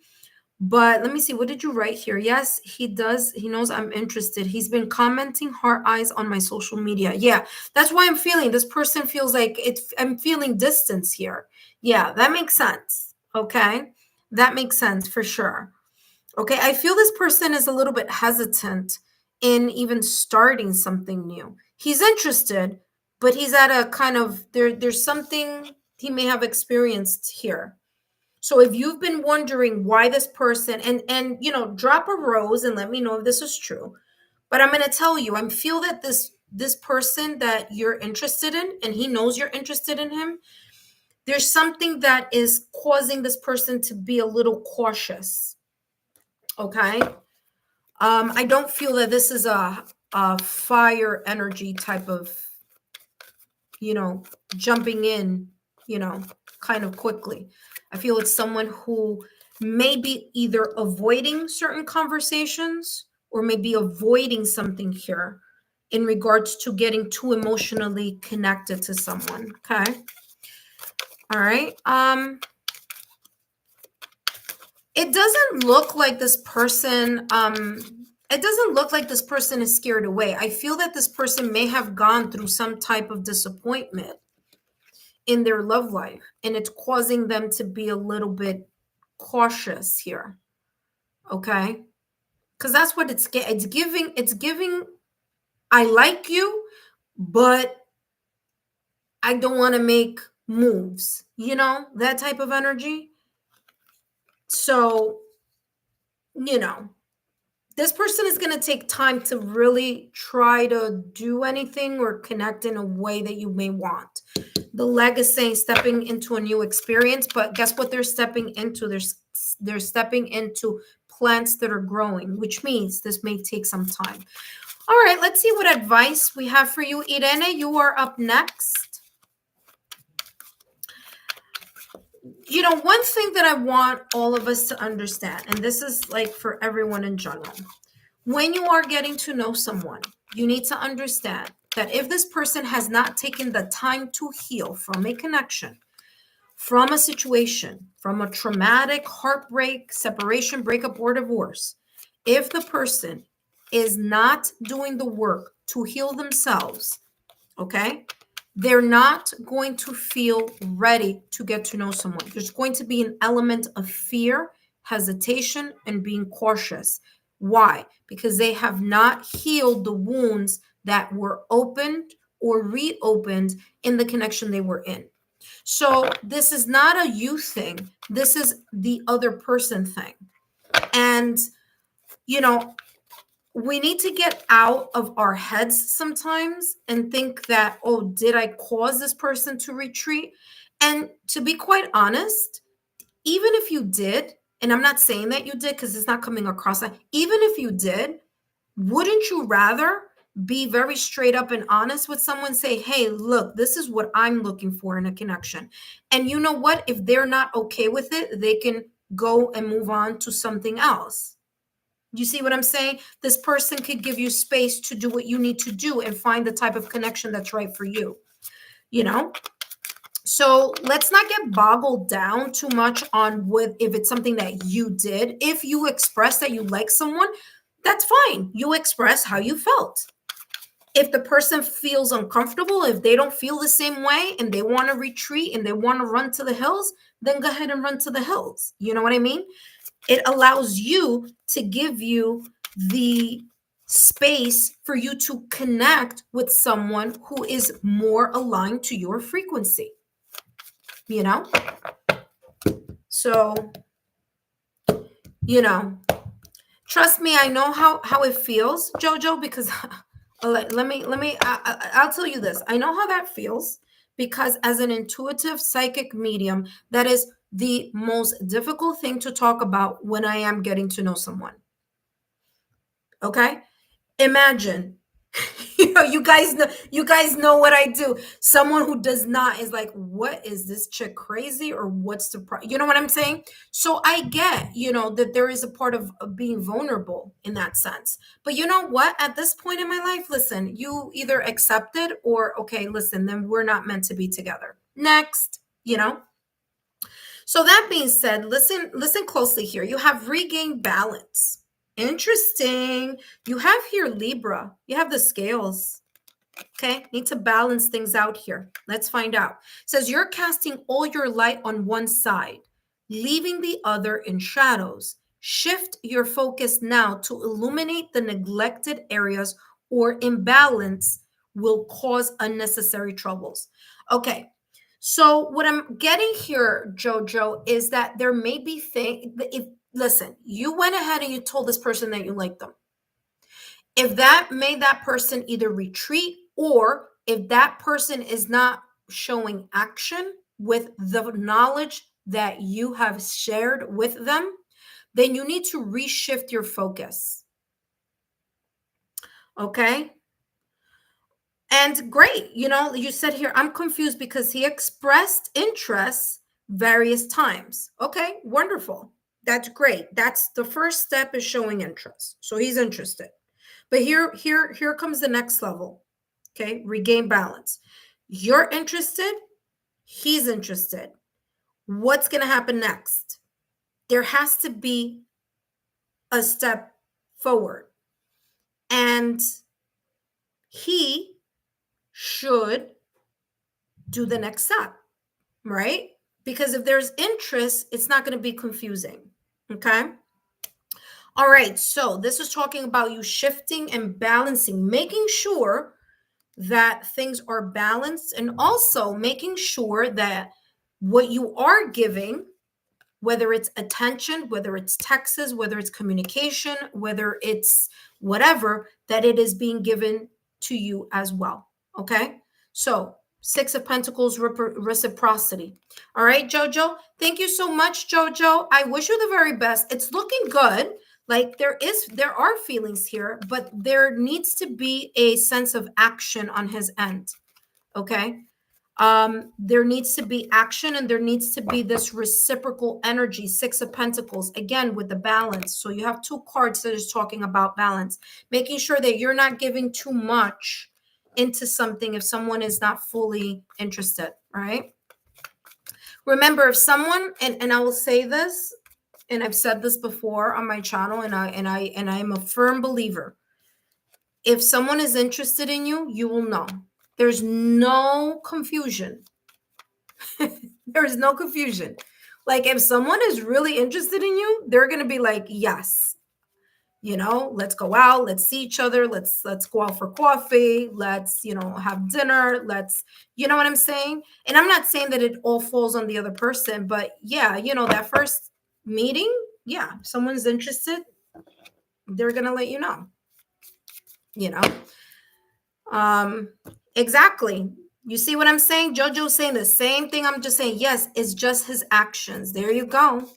But let me see. What did you write here? Yes, he does. He knows I'm interested. He's been commenting heart eyes on my social media. Yeah, that's why I'm feeling this person feels like I'm feeling distance here. Yeah, that makes sense. Okay. That makes sense for sure. Okay. I feel this person is a little bit hesitant in even starting something new. He's interested, but he's at a kind of there's something he may have experienced here. So if you've been wondering why this person, and drop a rose and let me know if this is true. But I'm going to tell you, I feel that this person that you're interested in, and he knows you're interested in him, there's something that is causing this person to be a little cautious. Okay. I don't feel that this is a fire energy type of, jumping in, kind of quickly. I feel it's someone who may be either avoiding certain conversations or maybe avoiding something here in regards to getting too emotionally connected to someone. Okay. All right. It doesn't look like this person is scared away. I feel that this person may have gone through some type of disappointment in their love life, and it's causing them to be a little bit cautious here. Okay? Because that's what it's giving. I like you, but I don't want to make moves, that type of energy. So, this person is going to take time to really try to do anything or connect in a way that you may want. The leg is saying stepping into a new experience, but guess what they're stepping into? They're stepping into plants that are growing, which means this may take some time. All right, let's see what advice we have for you. Irene, you are up next. One thing that I want all of us to understand, and this is like for everyone in general, when you are getting to know someone, you need to understand that if this person has not taken the time to heal from a connection, from a situation, from a traumatic heartbreak, separation, breakup, or divorce, if the person is not doing the work to heal themselves, okay, they're not going to feel ready to get to know someone. There's going to be an element of fear, hesitation, and being cautious. Why? Because they have not healed the wounds that were opened or reopened in the connection they were in. So this is not a you thing. This is the other person thing. And, we need to get out of our heads sometimes and think that, oh, did I cause this person to retreat? And to be quite honest, even if you did, and I'm not saying that you did because it's not coming across that, even if you did, wouldn't you rather be very straight up and honest with someone? Say, hey, look, this is what I'm looking for in a connection. And you know what? If they're not okay with it, they can go and move on to something else. You see what I'm saying? This person could give you space to do what you need to do and find the type of connection that's right for you. So let's not get boggled down too much on if it's something that you did. If you express that you like someone, that's fine. You express how you felt. If the person feels uncomfortable, if they don't feel the same way and they want to retreat and they want to run to the hills, then go ahead and run to the hills. You know what I mean? It allows you to give you the space for you to connect with someone who is more aligned to your frequency. So, trust me, I know how it feels, Jojo, because I'll tell you this. I know how that feels because as an intuitive psychic medium, that is the most difficult thing to talk about when I am getting to know someone. Okay? Imagine, you guys know what I do. Someone who does not is like, what is this chick crazy or what's the you know what I'm saying? So I get, that there is a part of being vulnerable in that sense. But you know what? At this point in my life, listen, you either accept it or, okay, listen, then we're not meant to be together. Next, So that being said, listen closely here. You have regained balance. Interesting. You have here Libra. You have the scales. Okay. Need to balance things out here. Let's find out. It says you're casting all your light on one side, leaving the other in shadows. Shift your focus now to illuminate the neglected areas, or imbalance will cause unnecessary troubles. Okay. So what I'm getting here, Jojo, is that there may be things. If listen, you went ahead and you told this person that you like them. If that made that person either retreat, or if that person is not showing action with the knowledge that you have shared with them, then you need to reshift your focus. Okay? And great, you said here, I'm confused because he expressed interest various times. Okay, wonderful. That's great. That's the first step, is showing interest. So he's interested. But here comes the next level. Okay, regain balance. You're interested, he's interested. What's going to happen next? There has to be a step forward. And he should do the next step, right? Because if there's interest, it's not going to be confusing. Okay. All right. So this is talking about you shifting and balancing, making sure that things are balanced, and also making sure that what you are giving, whether it's attention, whether it's texts, whether it's communication, whether it's whatever, that it is being given to you as well. Okay. So Six of Pentacles, reciprocity. All right, Jojo. Thank you so much, Jojo. I wish you the very best. It's looking good. Like there are feelings here, but there needs to be a sense of action on his end. Okay. There needs to be action, and there needs to be this reciprocal energy. Six of Pentacles, again, with the balance. So you have two cards that is talking about balance, making sure that you're not giving too much into something if someone is not fully interested, right? Remember, if someone, and I will say this, and I've said this before on my channel, and I'm a firm believer, if someone is interested in you, you will know. There's no confusion. There's no confusion. Like if someone is really interested in you, they're going to be like, yes, let's go out, let's see each other, let's go out for coffee, let's, have dinner, let's, you know what I'm saying? And I'm not saying that it all falls on the other person, but yeah, that first meeting, yeah, if someone's interested, they're going to let you know, exactly. You see what I'm saying? Jojo's saying the same thing. I'm just saying, yes, it's just his actions. There you go.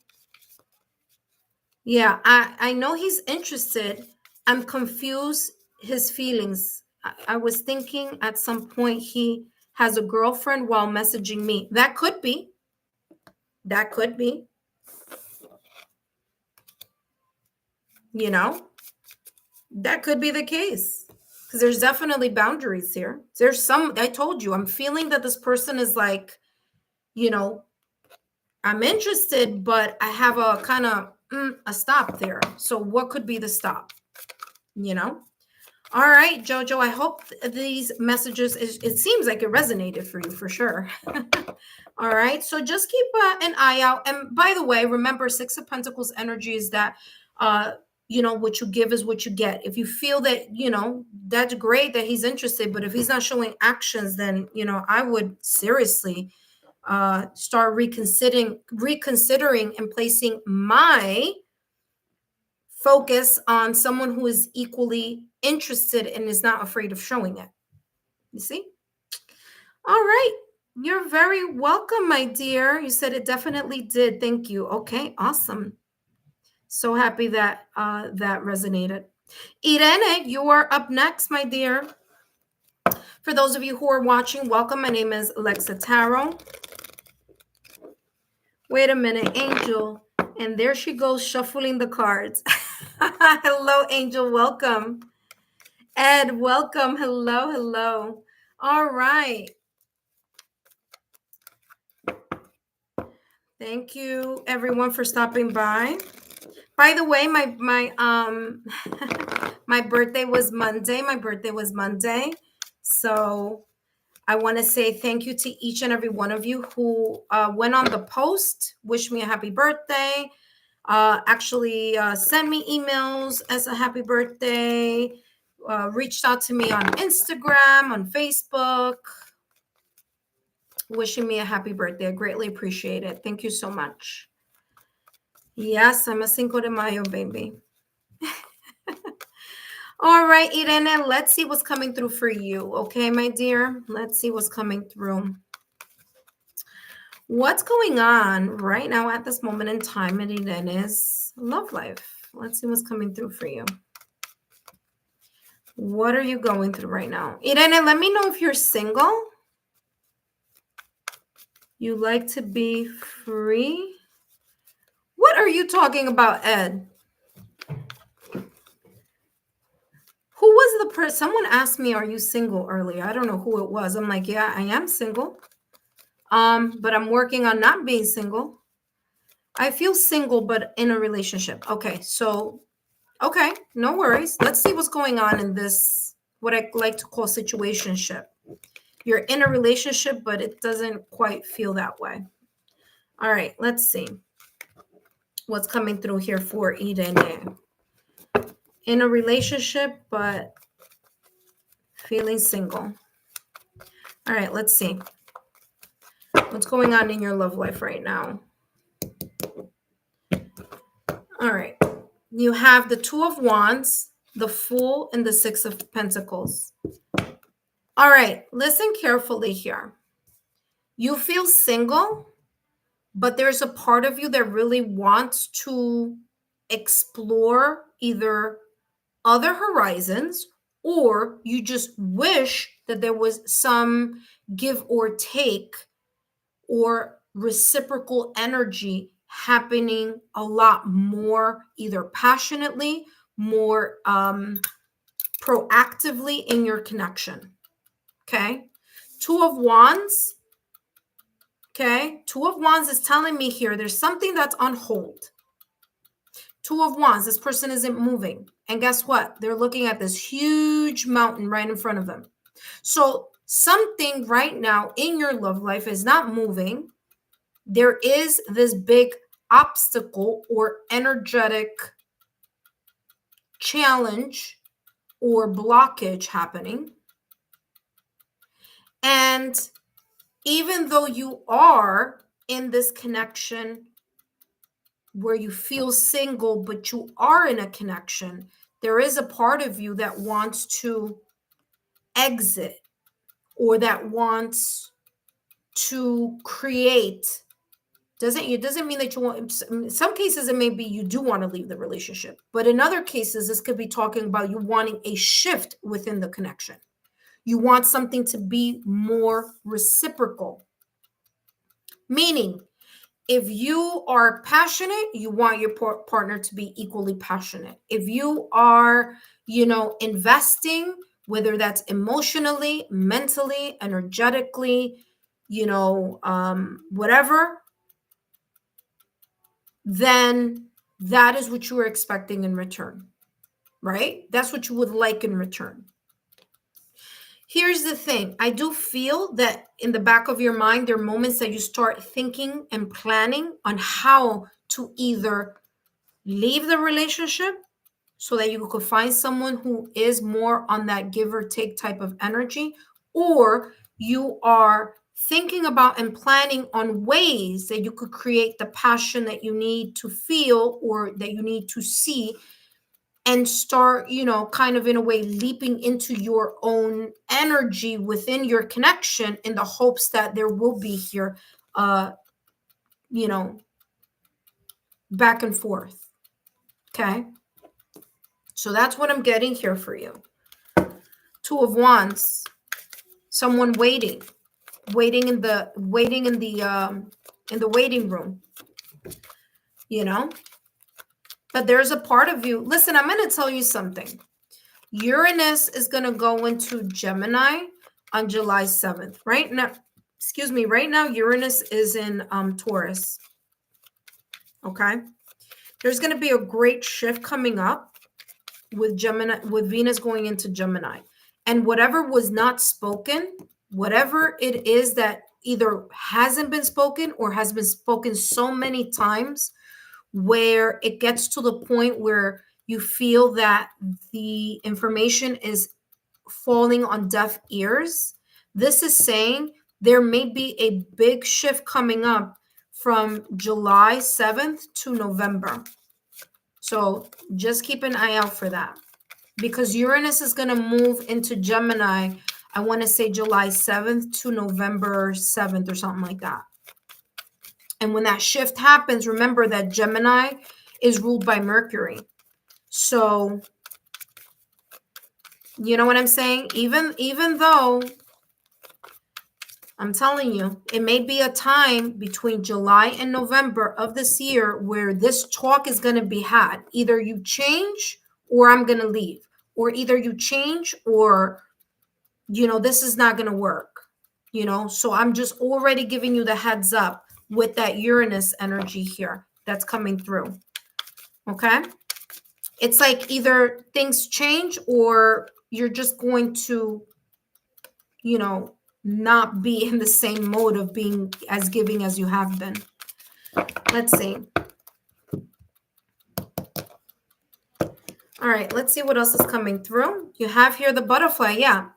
Yeah, I know he's interested. I'm confused his feelings. I was thinking at some point he has a girlfriend while messaging me. That could be. That could be. That could be the case. Because there's definitely boundaries here. I told you, I'm feeling that this person is like, I'm interested, but I have a kind of a stop there. So what could be the stop? All right, Jojo, I hope these messages, it seems like it resonated for you for sure. All right, so just keep an eye out. And by the way, remember, Six of Pentacles energy is that, what you give is what you get. If you feel that, that's great that he's interested, but if he's not showing actions, then, I would seriously start reconsidering and placing my focus on someone who is equally interested and is not afraid of showing it. You see? All right. You're very welcome, my dear. You said it definitely did. Thank you. Okay, awesome. So happy that that resonated. Irene, you are up next, my dear. For those of you who are watching, welcome. My name is Alexa Tarot. Wait a minute, Angel. And there she goes, shuffling the cards. Hello, Angel. Welcome. Ed, welcome. Hello, hello. All right. Thank you, everyone, for stopping by. By the way, my my birthday was Monday. So I want to say thank you to each and every one of you who went on the post, wished me a happy birthday, actually sent me emails as a happy birthday, reached out to me on Instagram, on Facebook, wishing me a happy birthday. I greatly appreciate it. Thank you so much. Yes, I'm a Cinco de Mayo baby. All right, Irene, let's see what's coming through for you. Okay, my dear, let's see what's coming through. What's going on right now at this moment in time in Irene's love life? Let's see what's coming through for you. What are you going through right now? Irene, let me know if you're single. You like to be free. What are you talking about, Ed? Who was the person? Someone asked me, are you single earlier? I don't know who it was. I'm like, yeah, I am single. But I'm working on not being single. I feel single, but in a relationship. Okay, so, okay, no worries. Let's see what's going on in this, what I like to call situationship. You're in a relationship, but it doesn't quite feel that way. All right, let's see what's coming through here for Irene. In a relationship, but feeling single. All right, let's see. What's going on in your love life right now? All right. You have the Two of Wands, the Fool, and the Six of Pentacles. All right. Listen carefully here. You feel single, but there's a part of you that really wants to explore either other horizons, or you just wish that there was some give or take or reciprocal energy happening a lot more, either passionately, more proactively in your connection. Okay. Two of Wands. Okay. Two of Wands is telling me here there's something that's on hold. Two of Wands, this person isn't moving. And guess what? They're looking at this huge mountain right in front of them. So something right now in your love life is not moving. There is this big obstacle or energetic challenge or blockage happening. And even though you are in this connection where you feel single, but you are in a connection, there is a part of you that wants to exit or that wants to create. It doesn't mean that you want, in some cases it may be you do want to leave the relationship, but in other cases this could be talking about you wanting a shift within the connection. You want something to be more reciprocal, meaning if you are passionate, you want your partner to be equally passionate. If you are, investing, whether that's emotionally, mentally, energetically, whatever, then that is what you are expecting in return, right? That's what you would like in return. Here's the thing. I do feel that in the back of your mind, there are moments that you start thinking and planning on how to either leave the relationship so that you could find someone who is more on that give or take type of energy, or you are thinking about and planning on ways that you could create the passion that you need to feel or that you need to see and start, kind of in a way leaping into your own energy within your connection in the hopes that there will be here, back and forth. Okay. So that's what I'm getting here for you. Two of Wands, someone waiting in the waiting room, but there's a part of you. Listen, I'm going to tell you something. Uranus is going to go into Gemini on July 7th. Right now, Uranus is in Taurus. Okay. There's going to be a great shift coming up with Gemini, with Venus going into Gemini. And whatever was not spoken, whatever it is that either hasn't been spoken or has been spoken so many times where it gets to the point where you feel that the information is falling on deaf ears, this is saying there may be a big shift coming up from July 7th to November. So just keep an eye out for that, because Uranus is going to move into Gemini, I want to say July 7th to November 7th or something like that. And when that shift happens, remember that Gemini is ruled by Mercury. So, you know what I'm saying? Even though I'm telling you, it may be a time between July and November of this year where this talk is going to be had. Either you change or I'm going to leave, or either you change or, this is not going to work, So I'm just already giving you the heads up with that Uranus energy here that's coming through. Okay. It's like either things change or you're just going to, not be in the same mode of being as giving as you have been. Let's see. All right, let's see what else is coming through. You have here the butterfly. Yeah.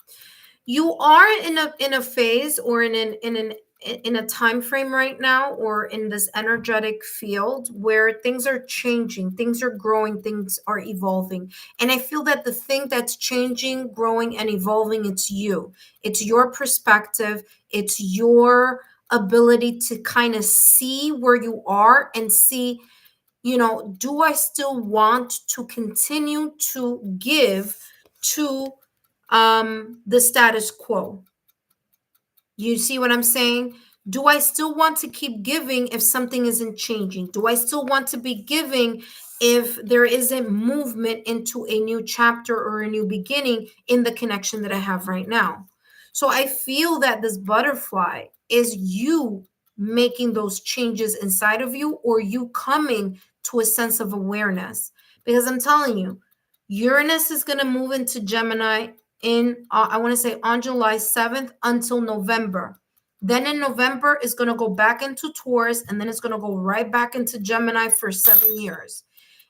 You are in a phase or in a time frame right now, or in this energetic field where things are changing, things are growing, things are evolving. And I feel that the thing that's changing, growing, and evolving, it's you. It's your perspective. It's your ability to kind of see where you are and see, do I still want to continue to give to the status quo? You see what I'm saying? Do I still want to keep giving if something isn't changing? Do I still want to be giving if there isn't movement into a new chapter or a new beginning in the connection that I have right now? So I feel that this butterfly is you making those changes inside of you, or you coming to a sense of awareness. Because I'm telling you, Uranus is going to move into Gemini I want to say on July 7th until November. Then in November, it's going to go back into Taurus, and then it's going to go right back into Gemini for 7 years.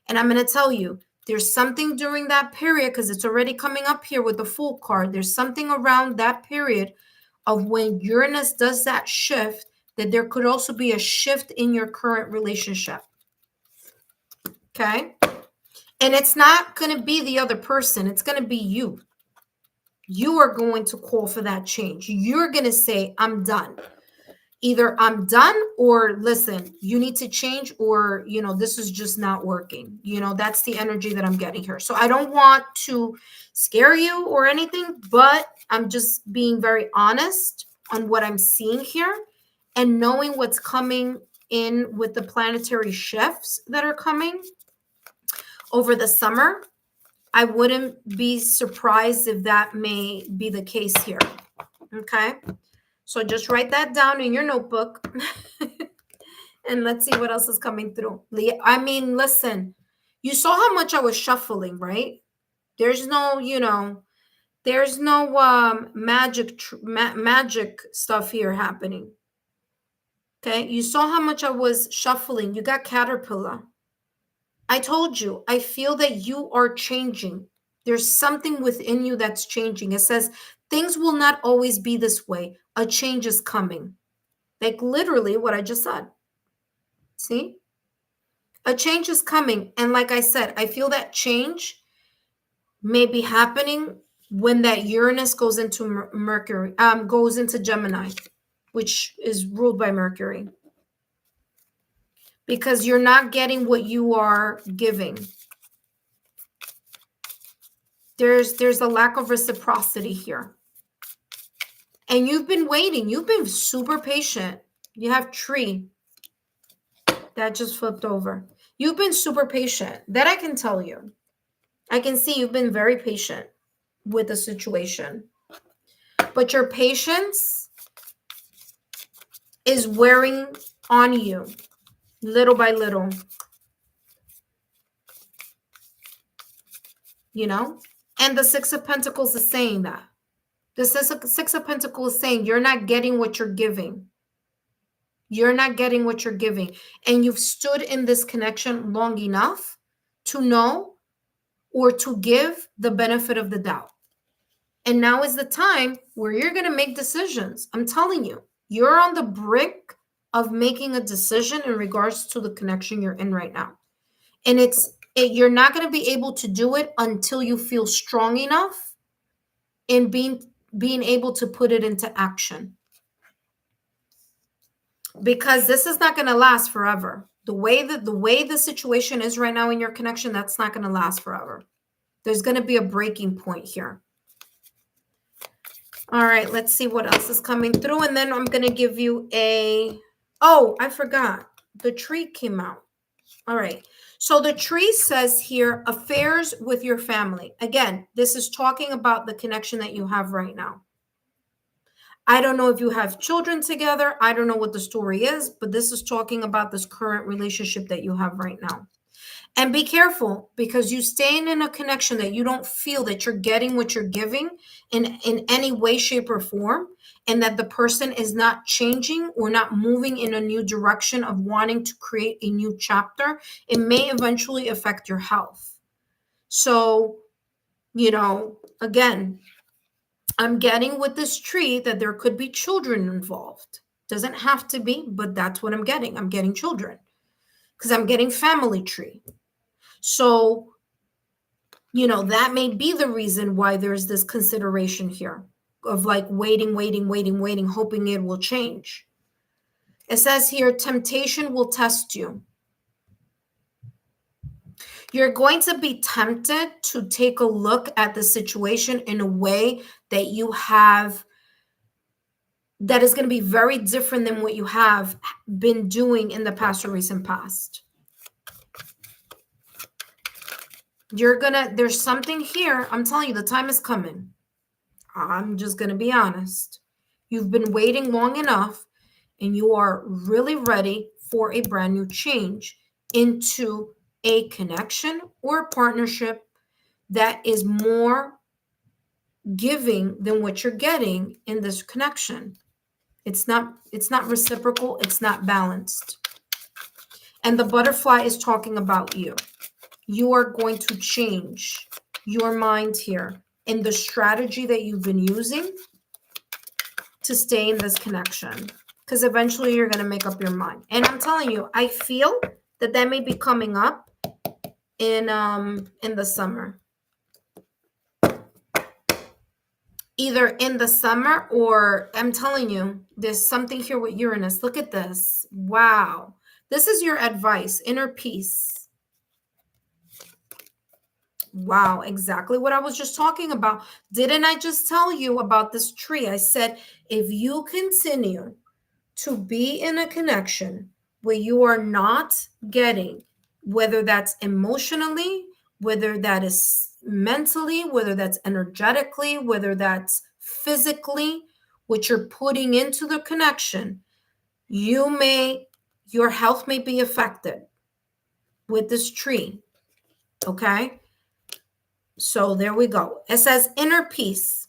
And I'm going to tell you, there's something during that period, because it's already coming up here with the Fool card. There's something around that period of when Uranus does that shift, that there could also be a shift in your current relationship. Okay? And it's not going to be the other person. It's going to be you. You are going to call for that change. You're going to say, I'm done. Either I'm done, or listen, you need to change, or, this is just not working. That's the energy that I'm getting here. So I don't want to scare you or anything, but I'm just being very honest on what I'm seeing here and knowing what's coming in with the planetary shifts that are coming over the summer. I wouldn't be surprised if that may be the case here. Okay. So just write that down in your notebook and let's see what else is coming through. I mean, listen, you saw how much I was shuffling, right? There's no, there's no magic stuff here happening. Okay. You saw how much I was shuffling. You got Caterpillar. I told you, I feel that you are changing. There's something within you that's changing. It says things will not always be this way. A change is coming. Like literally what I just said. See? A change is coming. And like I said, I feel that change may be happening when that Uranus goes into Mercury, goes into Gemini, which is ruled by Mercury. Because you're not getting what you are giving. There's a lack of reciprocity here. And you've been waiting. You've been super patient. You have tree. That just flipped over. You've been super patient. That I can tell you. I can see you've been very patient with the situation. But your patience is wearing on you little by little. And the Six of Pentacles is saying that. The Six of Pentacles is saying you're not getting what you're giving. You're not getting what you're giving. And you've stood in this connection long enough to know or to give the benefit of the doubt. And now is the time where you're going to make decisions. I'm telling you, you're on the brink of making a decision in regards to the connection you're in right now. And you're not going to be able to do it until you feel strong enough in being able to put it into action. Because this is not going to last forever. The way the situation is right now in your connection, that's not going to last forever. There's going to be a breaking point here. All right, let's see what else is coming through. And then I'm going to give you oh, I forgot. The tree came out. All right. So the tree says here, affairs with your family. Again, this is talking about the connection that you have right now. I don't know if you have children together. I don't know what the story is, but this is talking about this current relationship that you have right now. And be careful, because you staying in a connection that you don't feel that you're getting what you're giving in any way, shape, or form, and that the person is not changing or not moving in a new direction of wanting to create a new chapter, it may eventually affect your health. So, again, I'm getting with this tree that there could be children involved. Doesn't have to be, but that's what I'm getting. I'm getting children because I'm getting family tree. So, that may be the reason why there's this consideration here of like waiting, hoping it will change. It says here, temptation will test you. You're going to be tempted to take a look at the situation in a way that that is going to be very different than what you have been doing in the past or recent past. There's something here. I'm telling you, the time is coming. I'm just going to be honest. You've been waiting long enough, and you are really ready for a brand new change into a connection or a partnership that is more giving than what you're getting in this connection. It's not reciprocal. It's not balanced. And the butterfly is talking about you. You are going to change your mind here in the strategy that you've been using to stay in this connection, because eventually you're going to make up your mind. And I'm telling you, I feel that may be coming up in the summer. Either in the summer, or I'm telling you, there's something here with Uranus. Look at this. Wow. This is your advice, inner peace. Wow, exactly what I was just talking about. Didn't I just tell you about this tree? I said, if you continue to be in a connection where you are not getting, whether that's emotionally, whether that is mentally, whether that's energetically, whether that's physically, what you're putting into the connection, your health may be affected with this tree. Okay? So there we go. It says inner peace.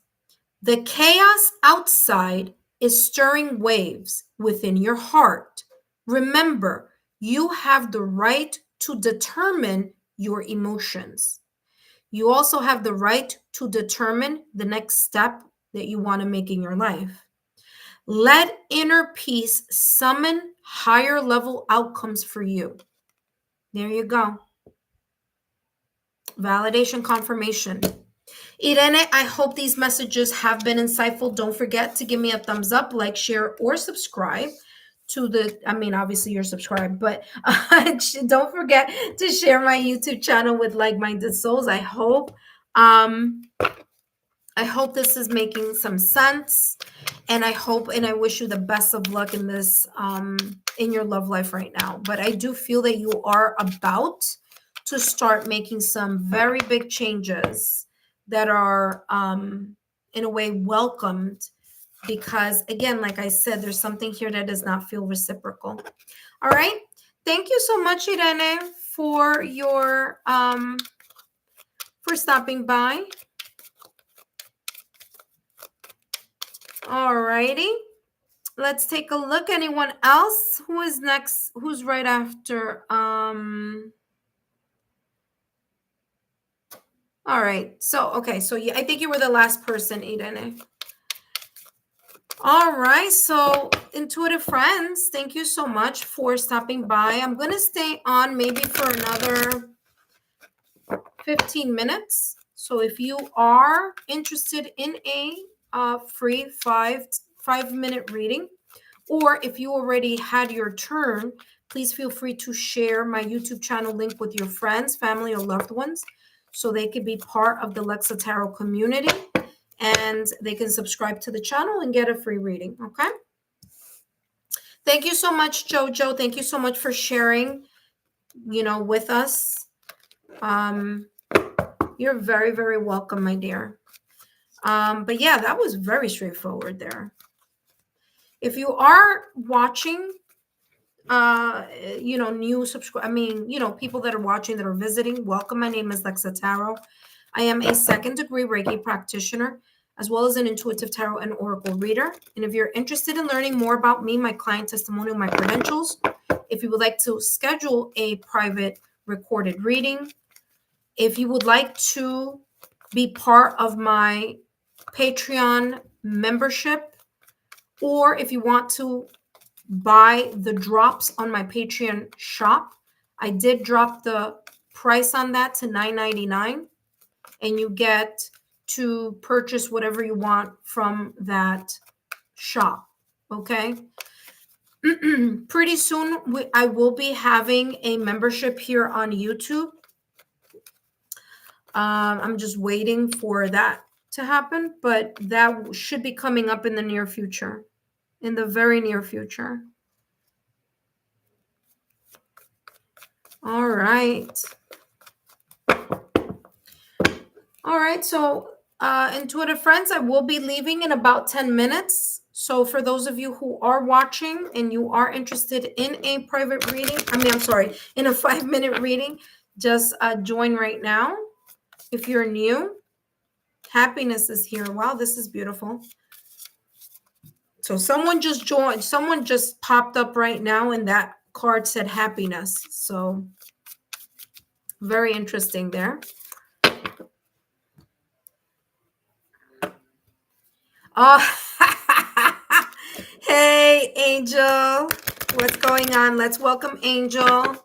The chaos outside is stirring waves within your heart. Remember, you have the right to determine your emotions. You also have the right to determine the next step that you want to make in your life. Let inner peace summon higher level outcomes for you. There you go. Validation, confirmation. Irene, I hope these messages have been insightful. Don't forget to give me a thumbs up, like, share, or subscribe to obviously you're subscribed, but don't forget to share my YouTube channel with like-minded souls. I hope this is making some sense, and I wish you the best of luck in this, in your love life right now. But I do feel that you are about to start making some very big changes that are in a way welcomed, because again, like I said, there's something here that does not feel reciprocal. All right, thank you so much, Irene, for your for stopping by. All righty, let's take a look. Anyone else? Who is next? Who's right after? All right. So, okay. So yeah, I think you were the last person, Irene. All right. So, intuitive friends, thank you so much for stopping by. I'm going to stay on maybe for another 15 minutes. So, if you are interested in a free 5 minute reading, or if you already had your turn, please feel free to share my YouTube channel link with your friends, family, or loved ones so they can be part of the Lexa Tarot community and they can subscribe to the channel and get a free reading. Okay. Thank you so much, Jojo. Thank you so much for sharing, with us. You're very, very welcome, my dear. But yeah, that was very straightforward there. If you are watching, new people that are watching that are visiting, welcome. My name is Lexa Tarot. I am a second-degree Reiki practitioner, as well as an intuitive tarot and oracle reader. And if you're interested in learning more about me, my client testimonial, my credentials, if you would like to schedule a private recorded reading, if you would like to be part of my Patreon membership, or if you want to buy the drops on my Patreon shop, I did drop the price on that to $9.99, and you get to purchase whatever you want from that shop. Okay. Pretty soon I will be having a membership here on YouTube. I'm just waiting for that to happen, but that should be coming up in the near future, in the very near future. All right. All right. So, intuitive friends, I will be leaving in about 10 minutes. So for those of you who are watching and you are interested in a private reading, in a 5-minute reading, just join right now. If you're new, happiness is here. Wow, this is beautiful. So someone just joined, someone just popped up right now, and that card said happiness. So very interesting there. Oh, hey, Angel. What's going on? Let's welcome Angel.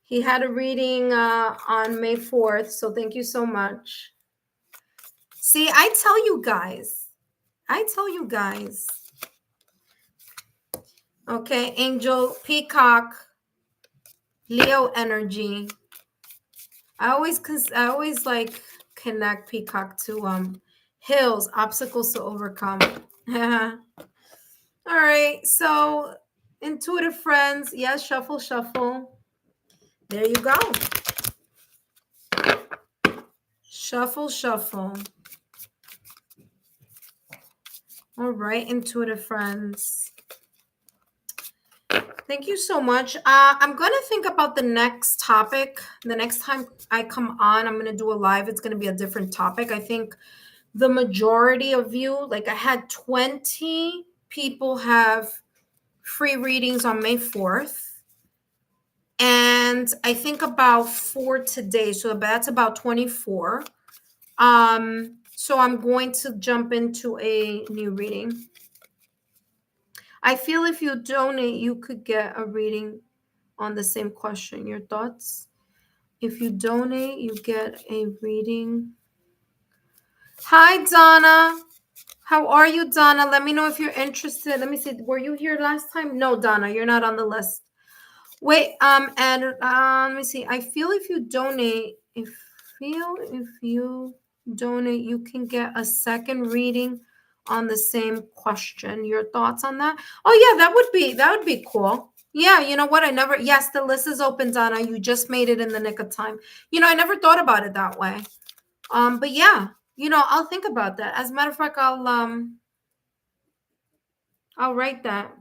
He had a reading on May 4th, so thank you so much. See, I tell you guys. Okay, Angel, Peacock, Leo energy. I always like connect Peacock to hills, obstacles to overcome. All right, so intuitive friends, yes, shuffle, shuffle. There you go. Shuffle, shuffle. All right, intuitive friends. Thank you so much. I'm going to think about the next topic. The next time I come on, I'm going to do a live. It's going to be a different topic. I think the majority of you, like I had 20 people have free readings on May 4th. And I think about 4 today. So that's about 24. So I'm going to jump into a new reading. I feel if you donate, you could get a reading on the same question. Your thoughts? If you donate, you get a reading. Hi, Donna. How are you, Donna? Let me know if you're interested. Let me see. Were you here last time? No, Donna, you're not on the list. Wait, and let me see. I feel if you donate, you can get a second reading on the same question. Your thoughts on that? Oh yeah, that would be cool. Yeah, you know what? Yes, the list is open, Donna. You just made it in the nick of time. I never thought about it that way. But yeah, I'll think about that. As a matter of fact, I'll write that.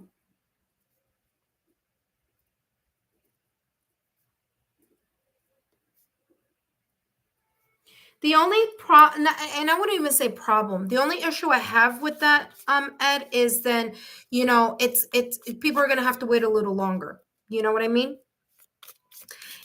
The only and I wouldn't even say problem. The only issue I have with that, Ed, is then, it's people are gonna have to wait a little longer. You know what I mean?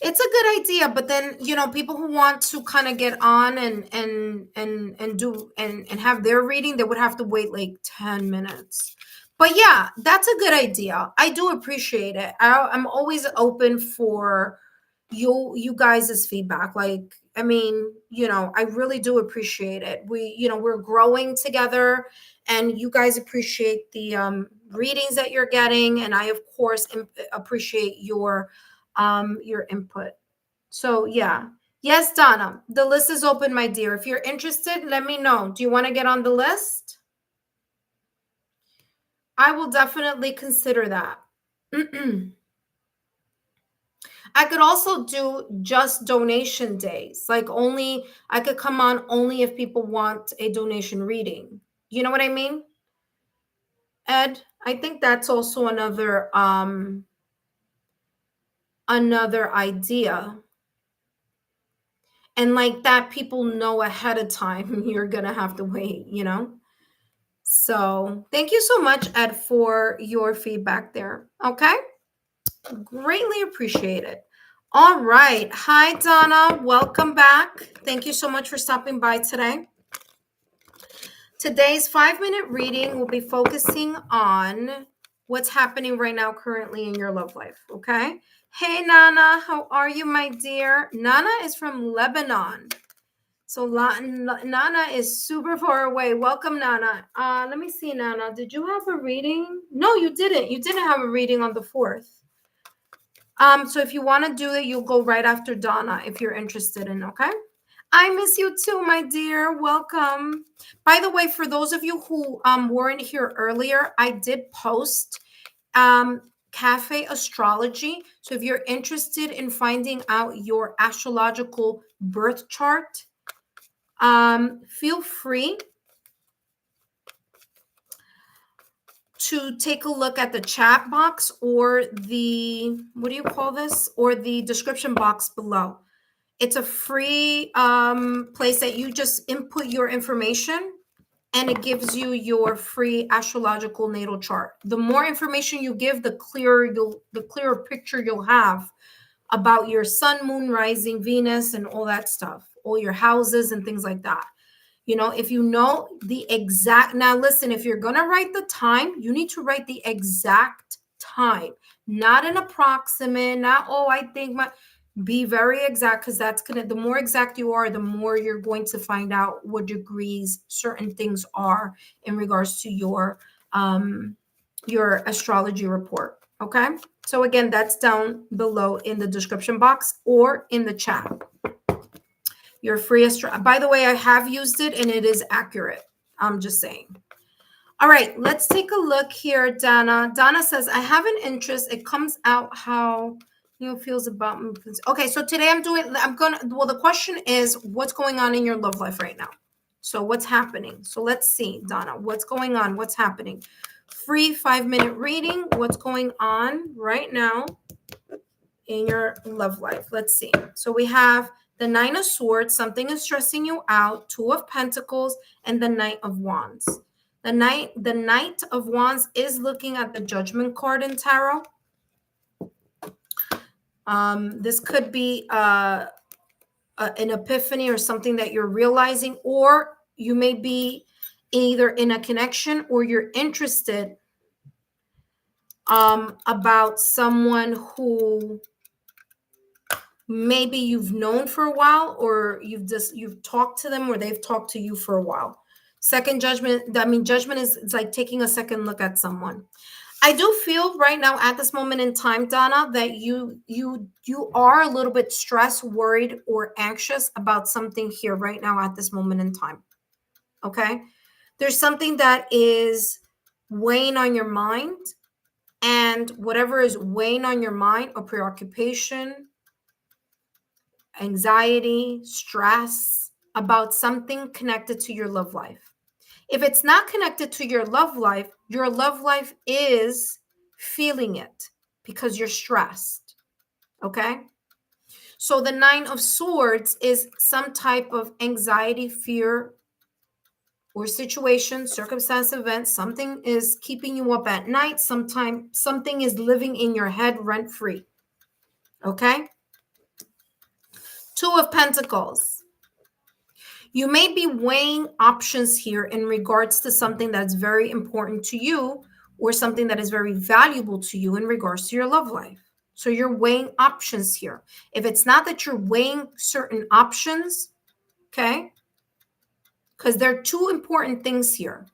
It's a good idea, but then, people who want to kind of get on and do and have their reading, they would have to wait like 10 minutes. But yeah, that's a good idea. I do appreciate it. I'm always open for you guys' feedback. Like, I mean, I really do appreciate it. We're growing together, and you guys appreciate the readings that you're getting, and I of course appreciate your input. So yeah. Yes, Donna, the list is open, my dear. If you're interested, let me know. Do you want to get on the list? I will definitely consider that. I could also do just donation days. Like, only I could come on only if people want a donation reading. You know what I mean? Ed, I think that's also another idea. And like that, people know ahead of time you're gonna have to wait. So thank you so much, Ed, for your feedback there. Okay, greatly appreciate it. All right. Hi, Donna. Welcome back. Thank you so much for stopping by today. Today's 5-minute reading will be focusing on what's happening right now currently in your love life. Okay. Hey, Nana, how are you, my dear? Nana is from Lebanon. So Nana is super far away. Welcome, Nana. Let me see, Nana. Did you have a reading? No, you didn't. You didn't have a reading on the 4th. So if you want to do it, you'll go right after Donna if you're interested in, okay? I miss you too, my dear. Welcome. By the way, for those of you who weren't here earlier, I did post Cafe Astrology. So if you're interested in finding out your astrological birth chart, feel free to take a look at the chat box or the, what do you call this? Or the description box below. It's a free place that you just input your information and it gives you your free astrological natal chart. The more information you give, the clearer picture you'll have about your sun, moon, rising, Venus, and all that stuff, all your houses and things like that. If you know the exact, now listen, if you're going to write the time, you need to write the exact time, not an approximate, not, I think be very exact, because the more exact you are, the more you're going to find out what degrees certain things are in regards to your astrology report. Okay. So again, that's down below in the description box or in the chat. Your free by the way, I have used it and it is accurate. I'm just saying. All right, let's take a look here, Donna. Donna says, I have an interest. It comes out how feels about me. Okay, so today the question is, what's going on in your love life right now? So what's happening? So let's see, Donna, what's going on? What's happening? Free 5-minute reading. What's going on right now in your love life? Let's see. So we have the 9 of Swords, something is stressing you out, 2 of Pentacles, and the Knight of Wands. The Knight of Wands is looking at the Judgment card in tarot. This could be an epiphany or something that you're realizing, or you may be either in a connection or you're interested about someone who maybe you've known for a while, or you've talked to them, or they've talked to you for a while. Second Judgment, I mean, Judgment is, it's like taking a second look at someone. I do feel right now at this moment in time, Donna, that you are a little bit stressed, worried, or anxious about something here right now at this moment in time. Okay? There's something that is weighing on your mind, and whatever is weighing on your mind, or preoccupation, anxiety, stress about something connected to your love life. If it's not connected to your love life is feeling it because you're stressed. Okay? So the 9 of Swords is some type of anxiety, fear, or situation, circumstance, event. Something is keeping you up at night. Something is living in your head rent free. Okay? Two of Pentacles. You may be weighing options here in regards to something that's very important to you or something that is very valuable to you in regards to your love life. So you're weighing options here. If it's not that you're weighing certain options, okay, because there are two important things here.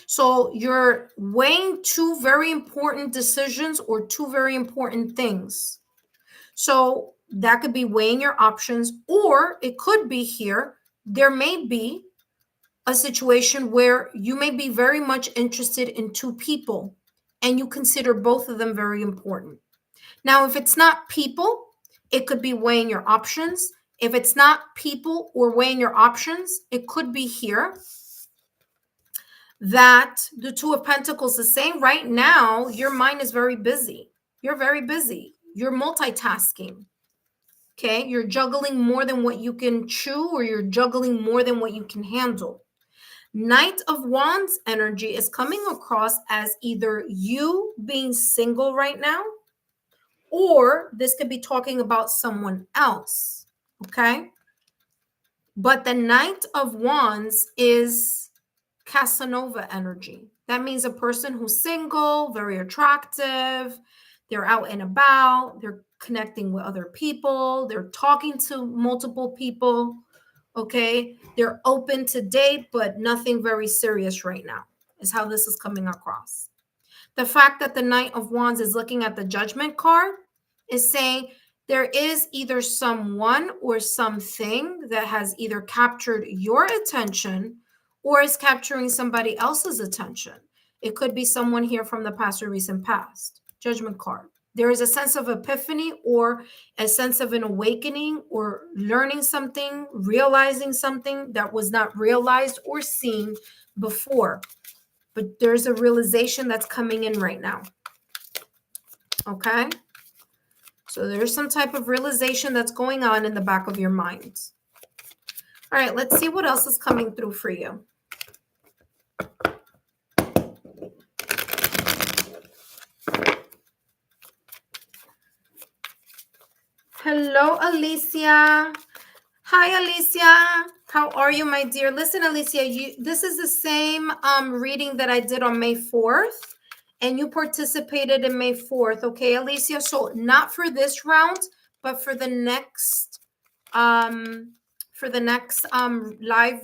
So you're weighing two very important decisions or two very important things. So that could be weighing your options, or it could be here, there may be a situation where you may be very much interested in two people and you consider both of them very important. Now, if it's not people, it could be weighing your options. If it's not people or weighing your options, it could be here that the Two of Pentacles is saying right now, your mind is very busy. You're very busy. You're multitasking. Okay. You're juggling more than what you can chew, or you're juggling more than what you can handle. Knight of Wands energy is coming across as either you being single right now, or this could be talking about someone else. Okay. But the Knight of Wands is Casanova energy. That means a person who's single, very attractive, they're out and about, they're connecting with other people, they're talking to multiple people, okay? They're open to date, but nothing very serious right now, is how this is coming across. The fact that the Knight of Wands is looking at the Judgment card is saying there is either someone or something that has either captured your attention or is capturing somebody else's attention. It could be someone here from the past or recent past. Judgment card. There is a sense of epiphany or a sense of an awakening or learning something, realizing something that was not realized or seen before. But there's a realization that's coming in right now. Okay? So there's some type of realization that's going on in the back of your mind. All right, let's see what else is coming through for you. Hello, Alicia. Hi, Alicia. How are you, my dear? Listen, Alicia, this is the same reading that I did on May 4th, and you participated in May 4th. Okay, Alicia? So not for this round, but for the next live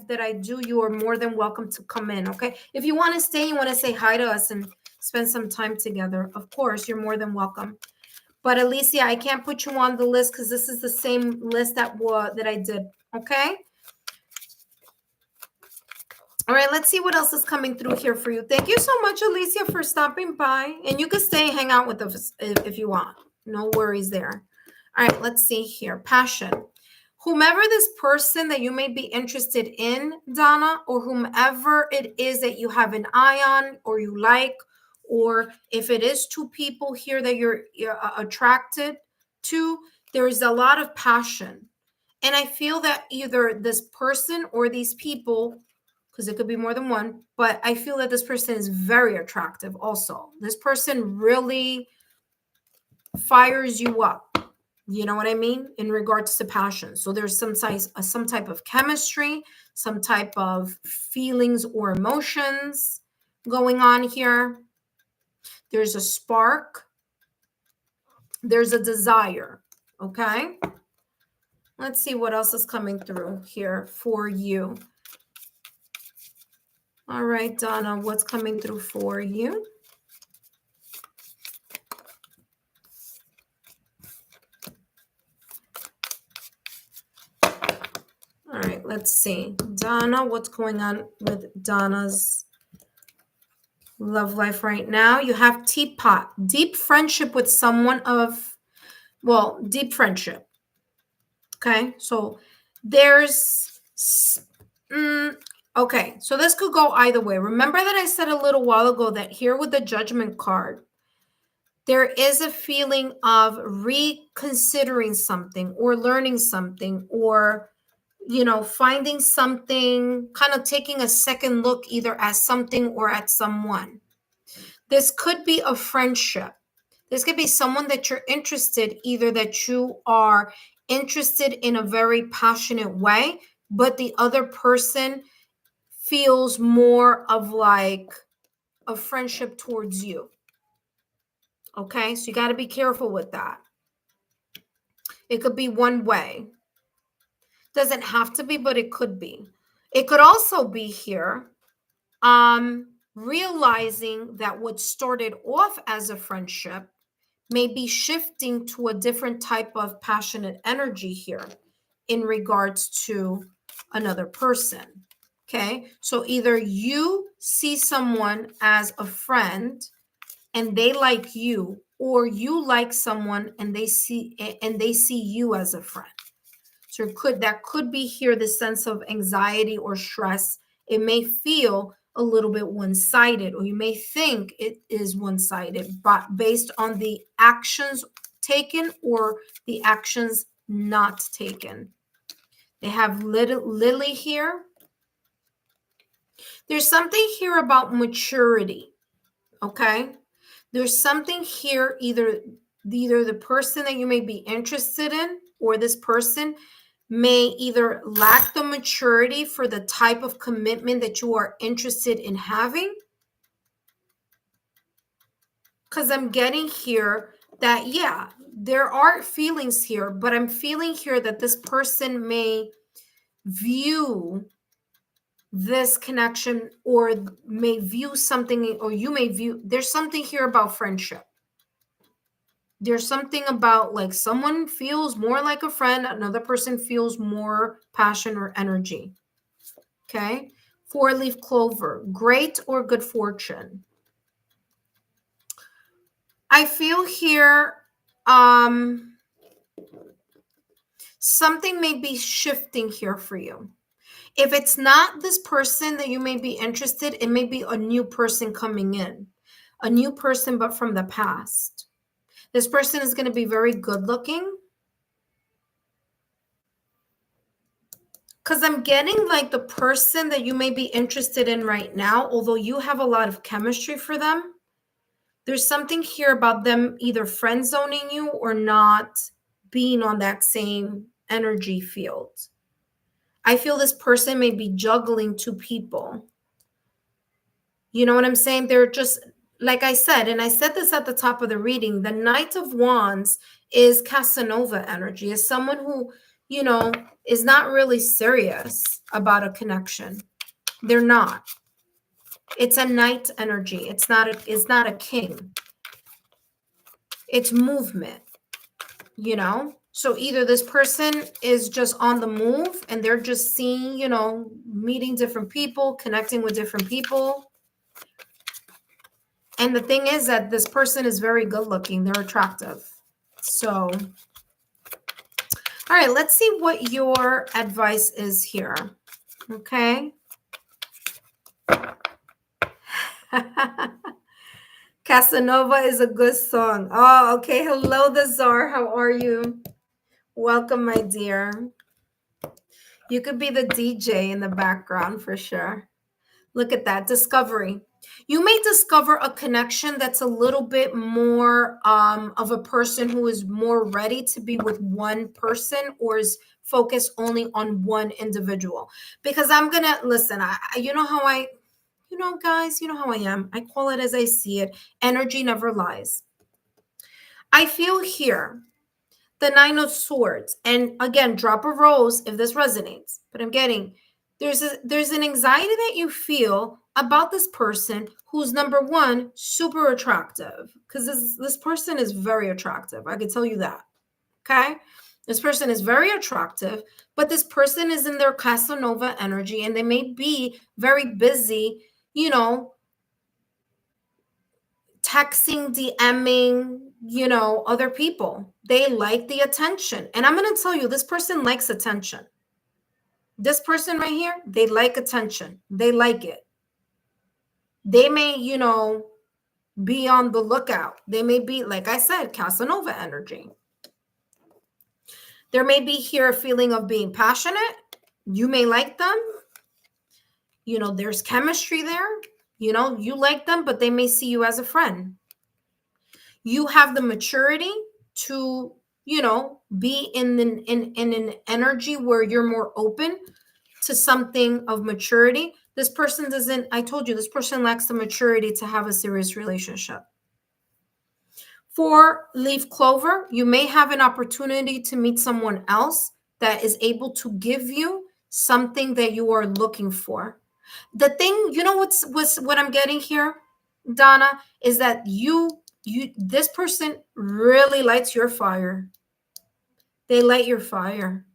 that I do, you are more than welcome to come in. Okay, if you want to stay, you want to say hi to us and spend some time together, of course, you're more than welcome. But Alicia, I can't put you on the list because this is the same list that I did. Okay. All right, let's see what else is coming through here for you. Thank you so much, Alicia, for stopping by. And you can stay and hang out with us if you want. No worries there. All right, let's see here. Passion. Whomever this person that you may be interested in, Donna, or whomever it is that you have an eye on or you like, or if it is two people here that you're attracted to, there is a lot of passion. And I feel that either this person or these people, because it could be more than one, but I feel that this person is very attractive also. This person really fires you up. You know what I mean? In regards to passion. So there's some type of chemistry, some type of feelings or emotions going on here. There's a spark. There's a desire. Okay. Let's see what else is coming through here for you. All right, Donna, what's coming through for you? All right, let's see. Donna, what's going on with Donna's love life right now? You have teapot, deep friendship with someone deep friendship. Okay, so there's, okay, so this could go either way. Remember that I said a little while ago that here with the Judgment card, there is a feeling of reconsidering something or learning something or finding something, kind of taking a second look either at something or at someone. This could be a friendship. This could be someone that you're interested, either that you are interested in a very passionate way, but the other person feels more of like a friendship towards you. Okay, so you got to be careful with that. It could be one way. Doesn't have to be, but it could be. It could also be here, realizing that what started off as a friendship may be shifting to a different type of passionate energy here in regards to another person. Okay, so either you see someone as a friend and they like you, or you like someone and they see you as a friend. So that could be here the sense of anxiety or stress. It may feel a little bit one-sided, or you may think it is one-sided, but based on the actions taken or the actions not taken. They have Lily here. There's something here about maturity, okay? There's something here, either the person that you may be interested in or this person may either lack the maturity for the type of commitment that you are interested in having. Because I'm getting here that, yeah, there are feelings here, but I'm feeling here that this person may view this connection, or may view something, or you may view, there's something here about friendship. There's something about like someone feels more like a friend, another person feels more passion or energy. Okay. 4-leaf clover, great or good fortune. I feel here something may be shifting here for you. If it's not this person that you may be interested, it may be a new person coming in, a new person, but from the past. This person is going to be very good looking. Because I'm getting like the person that you may be interested in right now, although you have a lot of chemistry for them, there's something here about them either friend zoning you or not being on that same energy field. I feel this person may be juggling two people. You know what I'm saying? They're just, like I said, and I said this at the top of the reading, the Knight of Wands is Casanova energy, is someone who, you know, is not really serious about a connection. They're not. It's a knight energy. It's not a king. It's movement, you know? So either this person is just on the move and they're just seeing, you know, meeting different people, connecting with different people. And the thing is that this person is very good looking. They're attractive. So, all right, let's see what your advice is here. Okay. Casanova is a good song. Oh, okay. Hello, the Czar. How are you? Welcome, my dear. You could be the DJ in the background for sure. Look at that. Discovery. You may discover a connection that's a little bit more of a person who is more ready to be with one person, or is focused only on one individual. Because I'm going to listen, you know how guys, you know how I am. I call it as I see it. Energy never lies. I feel here the 9 of Swords. And again, drop a rose if this resonates. But I'm getting, there's an anxiety that you feel about this person who's, number one, super attractive. Because this person is very attractive. I can tell you that. Okay? This person is very attractive, but this person is in their Casanova energy, and they may be very busy, you know, texting, DMing, you know, other people. They like the attention. And I'm going to tell you, this person likes attention. This person right here, they like attention. They like it. They may, you know, be on the lookout. They may be, like I said, Casanova energy. There may be here a feeling of being passionate. You may like them. You know, there's chemistry there. You know, you like them, but they may see you as a friend. You have the maturity to be in an energy where you're more open to something of maturity. This person doesn't, I told you, this person lacks the maturity to have a serious relationship. For leaf clover, you may have an opportunity to meet someone else that is able to give you something that you are looking for. The thing, what I'm getting here, Donna, is that this person really lights your fire. They light your fire.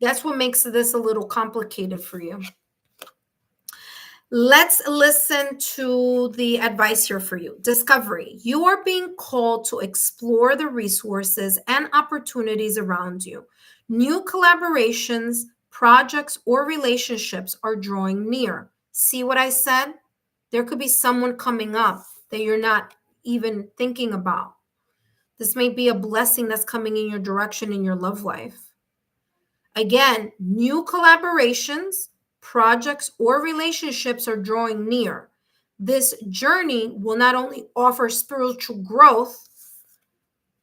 That's what makes this a little complicated for you. Let's listen to the advice here for you. Discovery. You are being called to explore the resources and opportunities around you. New collaborations, projects, or relationships are drawing near. See what I said? There could be someone coming up that you're not even thinking about. This may be a blessing that's coming in your direction in your love life. Again, new collaborations, projects, or relationships are drawing near. This journey will not only offer spiritual growth.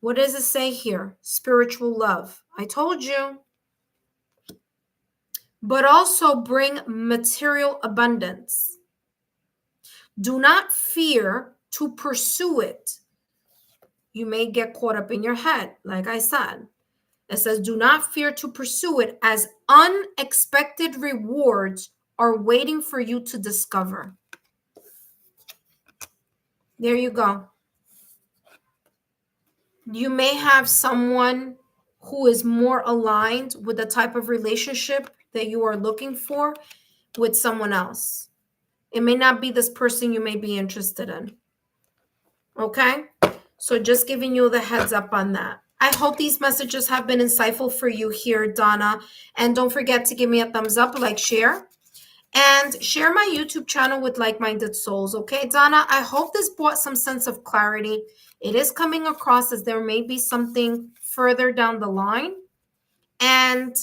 What does it say here? Spiritual love. I told you. But also bring material abundance. Do not fear to pursue it. You may get caught up in your head, like I said. It says, do not fear to pursue it, as unexpected rewards are waiting for you to discover. There you go. You may have someone who is more aligned with the type of relationship that you are looking for with someone else. It may not be this person you may be interested in. Okay? So just giving you the heads up on that. I hope these messages have been insightful for you here, Donna. And don't forget to give me a thumbs up, like, share. And share my YouTube channel with like-minded souls. Okay, Donna? I hope this brought some sense of clarity. It is coming across as there may be something further down the line. And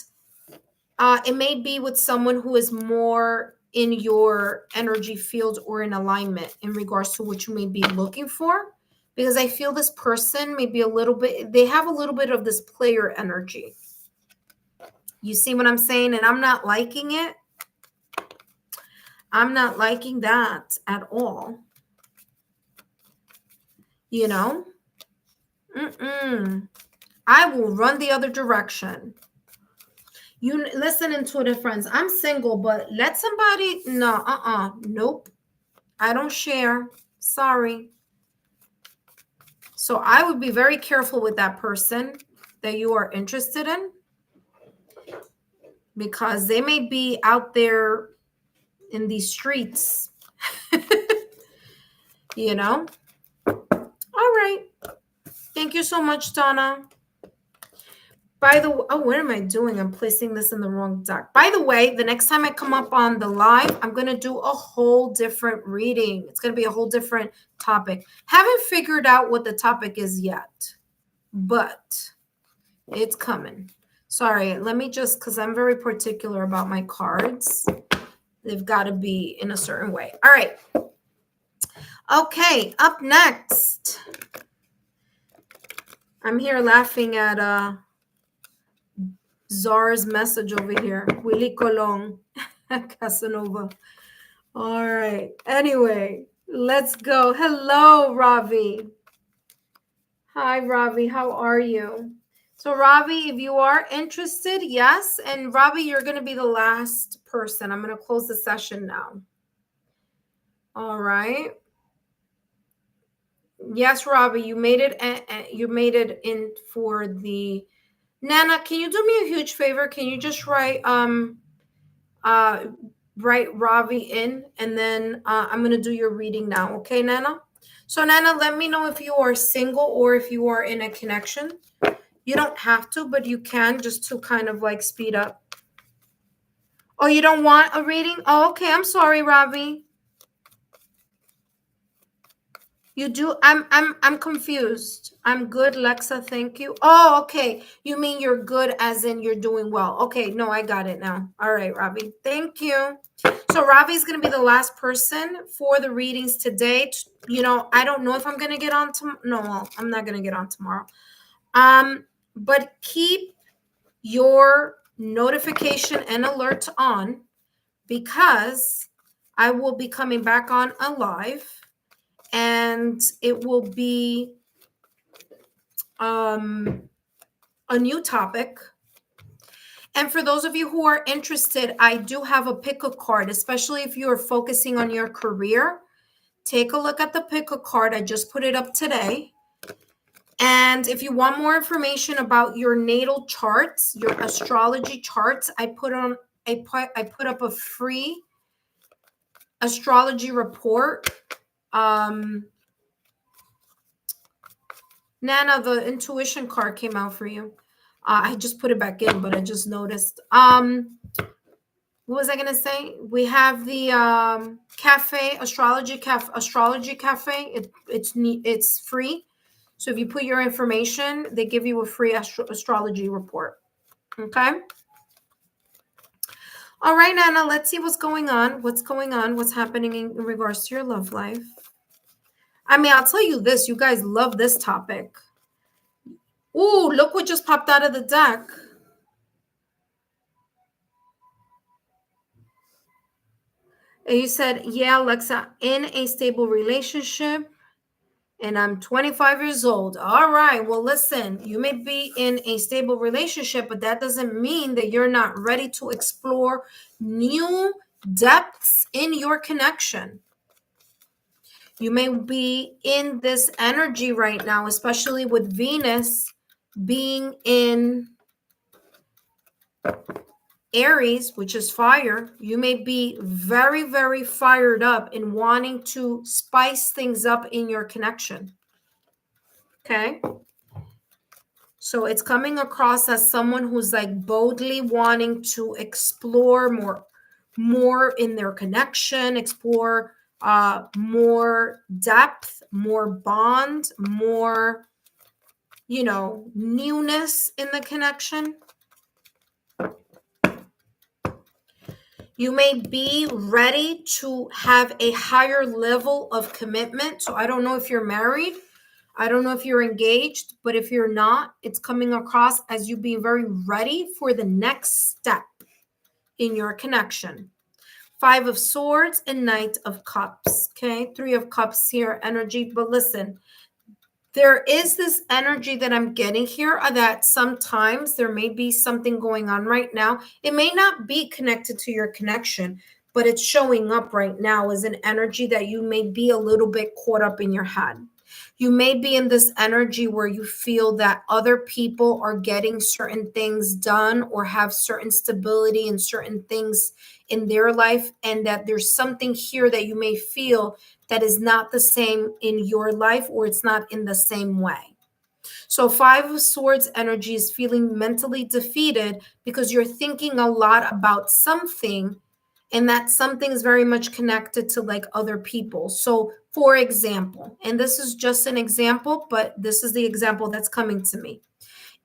it may be with someone who is more in your energy field or in alignment in regards to what you may be looking for. Because I feel this person may be they have a little bit of this player energy. You see what I'm saying? And I'm not liking it. I'm not liking that at all. I will run the other direction. You listen, intuitive friends. I'm single, but let somebody, nope. I don't share. Sorry. So I would be very careful with that person that you are interested in, because they may be out there in these streets. All right. Thank you so much, Donna. By the way, what am I doing? I'm placing this in the wrong deck. By the way, the next time I come up on the live, I'm going to do a whole different reading. It's going to be a whole different topic. Haven't figured out what the topic is yet, but it's coming. Sorry, let me just, because I'm very particular about my cards. They've got to be in a certain way. All right. Okay, up next. I'm here laughing at Czar's message over here. Willie Colon, Casanova. All right. Anyway, let's go. Hello, Ravi. Hi, Ravi. How are you? So, Ravi, if you are interested, yes. And Ravi, you're going to be the last person. I'm going to close the session now. All right. Yes, Ravi, you made it. You made it in for the... Nana, can you do me a huge favor? Can you just write Ravi in, and then I'm going to do your reading now. Okay, Nana? So, Nana, let me know if you are single or if you are in a connection. You don't have to, but you can, just to kind of like speed up. Oh, you don't want a reading? Oh, okay. I'm sorry, Ravi. You do? I'm confused. I'm good, Lexa. Thank you. Oh, okay. You mean you're good as in you're doing well. Okay. No, I got it now. All right, Ravi. Thank you. So Ravi is going to be the last person for the readings today. I don't know if I'm going to get on tomorrow. No, I'm not going to get on tomorrow. But keep your notification and alerts on, because I will be coming back on a live, and it will be a new topic. And for those of you who are interested, I do have a pick a card, especially if you are focusing on your career. Take a look at the pick a card. I just put it up today. And if you want more information about your natal charts, your astrology charts, I put up a free astrology report. Nana, the intuition card came out for you. I just put it back in, but I just noticed. What was I gonna say? We have the cafe, astrology cafe. It's free. So if you put your information, they give you a free astrology report. Okay. All right, Nana, let's see what's going on. What's happening in regards to your love life. I mean, I'll tell you this. You guys love this topic. Ooh, look what just popped out of the deck. And you said, yeah, Alexa, in a stable relationship, and I'm 25 years old. All right. Well, listen, you may be in a stable relationship, but that doesn't mean that you're not ready to explore new depths in your connection. You may be in this energy right now, especially with Venus being in Aries, which is fire. You may be very, very fired up in wanting to spice things up in your connection. Okay. So it's coming across as someone who's like boldly wanting to explore more in their connection, explore more depth, more bond, more, newness in the connection. You may be ready to have a higher level of commitment. So I don't know if you're married. I don't know if you're engaged, but if you're not, it's coming across as you being very ready for the next step in your connection. 5 of Swords and Knight of Cups. Okay, 3 of Cups here, energy. But listen, there is this energy that I'm getting here that sometimes there may be something going on right now. It may not be connected to your connection, but it's showing up right now as an energy that you may be a little bit caught up in your head. You may be in this energy where you feel that other people are getting certain things done or have certain stability in certain things in their life, and that there's something here that you may feel that is not the same in your life, or it's not in the same way. So 5 of Swords energy is feeling mentally defeated because you're thinking a lot about something, and that something is very much connected to like other people. So for example, and this is just an example, but this is the example that's coming to me.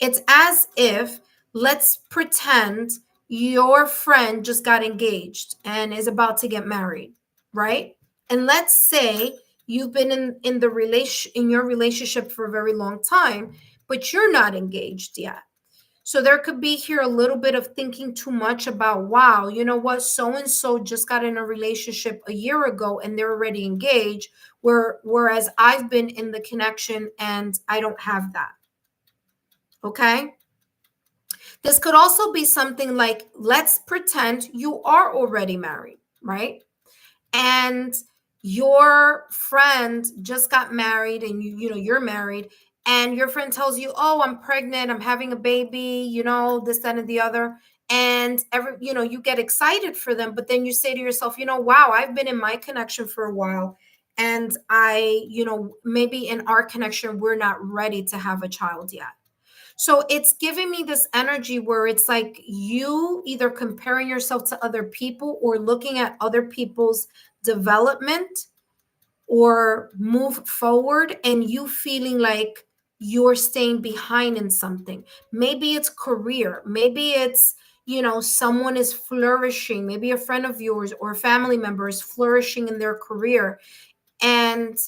It's as if, let's pretend your friend just got engaged and is about to get married, right? And let's say you've been in your relationship for a very long time, but you're not engaged yet. So there could be here a little bit of thinking too much about, wow, you know what? So and so just got in a relationship a year ago and they're already engaged, whereas I've been in the connection and I don't have that. Okay? This could also be something like, let's pretend you are already married, right? And your friend just got married, and you're married, and your friend tells you, oh, I'm pregnant, I'm having a baby, this, that, and the other. And you get excited for them, but then you say to yourself, wow, I've been in my connection for a while, and maybe in our connection we're not ready to have a child yet. So it's giving me this energy where it's like you either comparing yourself to other people or looking at other people's development or move forward, and you feeling like you're staying behind in something. Maybe it's career. Maybe it's, someone is flourishing. Maybe a friend of yours or a family member is flourishing in their career. And,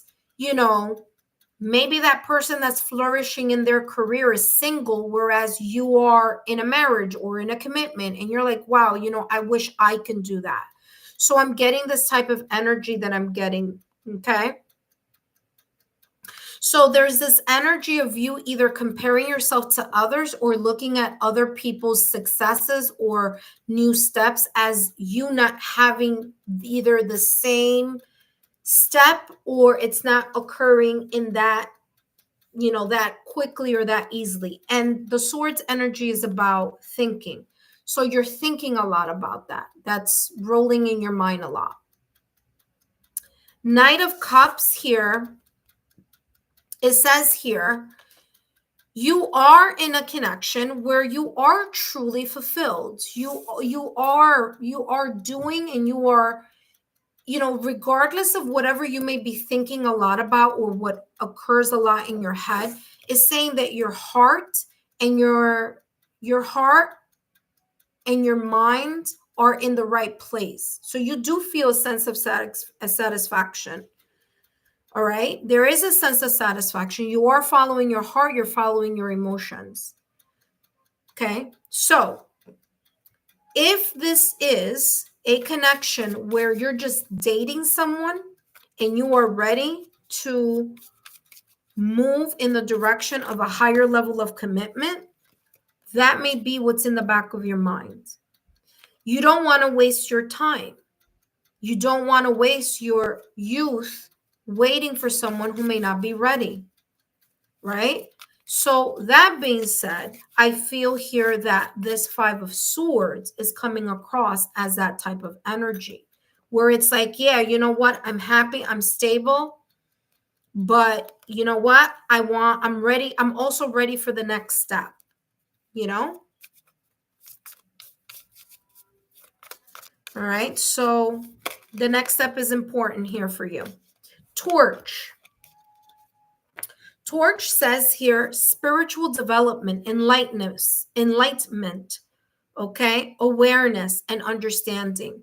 Maybe that person that's flourishing in their career is single, whereas you are in a marriage or in a commitment, and you're like, wow, I wish I can do that. So I'm getting this type of energy that I'm getting. Okay. So there's this energy of you either comparing yourself to others or looking at other people's successes or new steps as you not having either the same step, or it's not occurring in that that quickly or that easily. And the swords energy is about thinking. So you're thinking a lot about that. That's rolling in your mind a lot. Knight of Cups here. It says here, you are in a connection where you are truly fulfilled. You are doing, and you are, regardless of whatever you may be thinking a lot about or what occurs a lot in your head, is saying that your heart and your heart and your mind are in the right place. So you do feel a sense of satisfaction. All right. There is a sense of satisfaction. You are following your heart. You're following your emotions. Okay. So if this is a connection where you're just dating someone and you are ready to move in the direction of a higher level of commitment, that may be what's in the back of your mind. You don't want to waste your time. You don't want to waste your youth waiting for someone who may not be ready, right? So that being said, I feel here that this Five of Swords is coming across as that type of energy where it's like, yeah, you know what? I'm happy. I'm stable. But you know what? I'm ready. I'm also ready for the next step, All right. So the next step is important here for you. Torch. Torch says here, spiritual development, enlightenment, okay, awareness and understanding.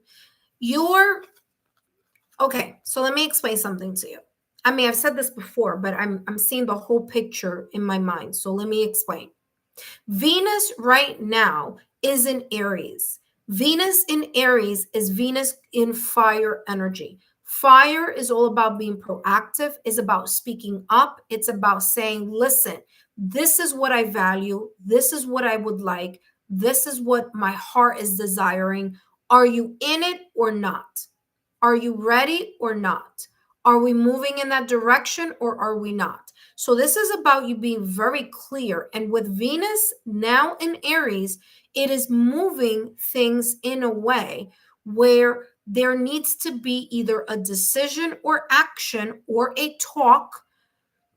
Okay, so let me explain something to you. I mean, I've said this before, but I'm seeing the whole picture in my mind. So let me explain. Venus right now is in Aries. Venus in Aries is Venus in fire energy. Fire is all about being proactive, is about speaking up. It's about saying, listen, this is what I value. This is what I would like. This is what my heart is desiring. Are you in it or not? Are you ready or not? Are we moving in that direction or are we not? So this is about you being very clear. And with Venus now in Aries, it is moving things in a way where there needs to be either a decision or action or a talk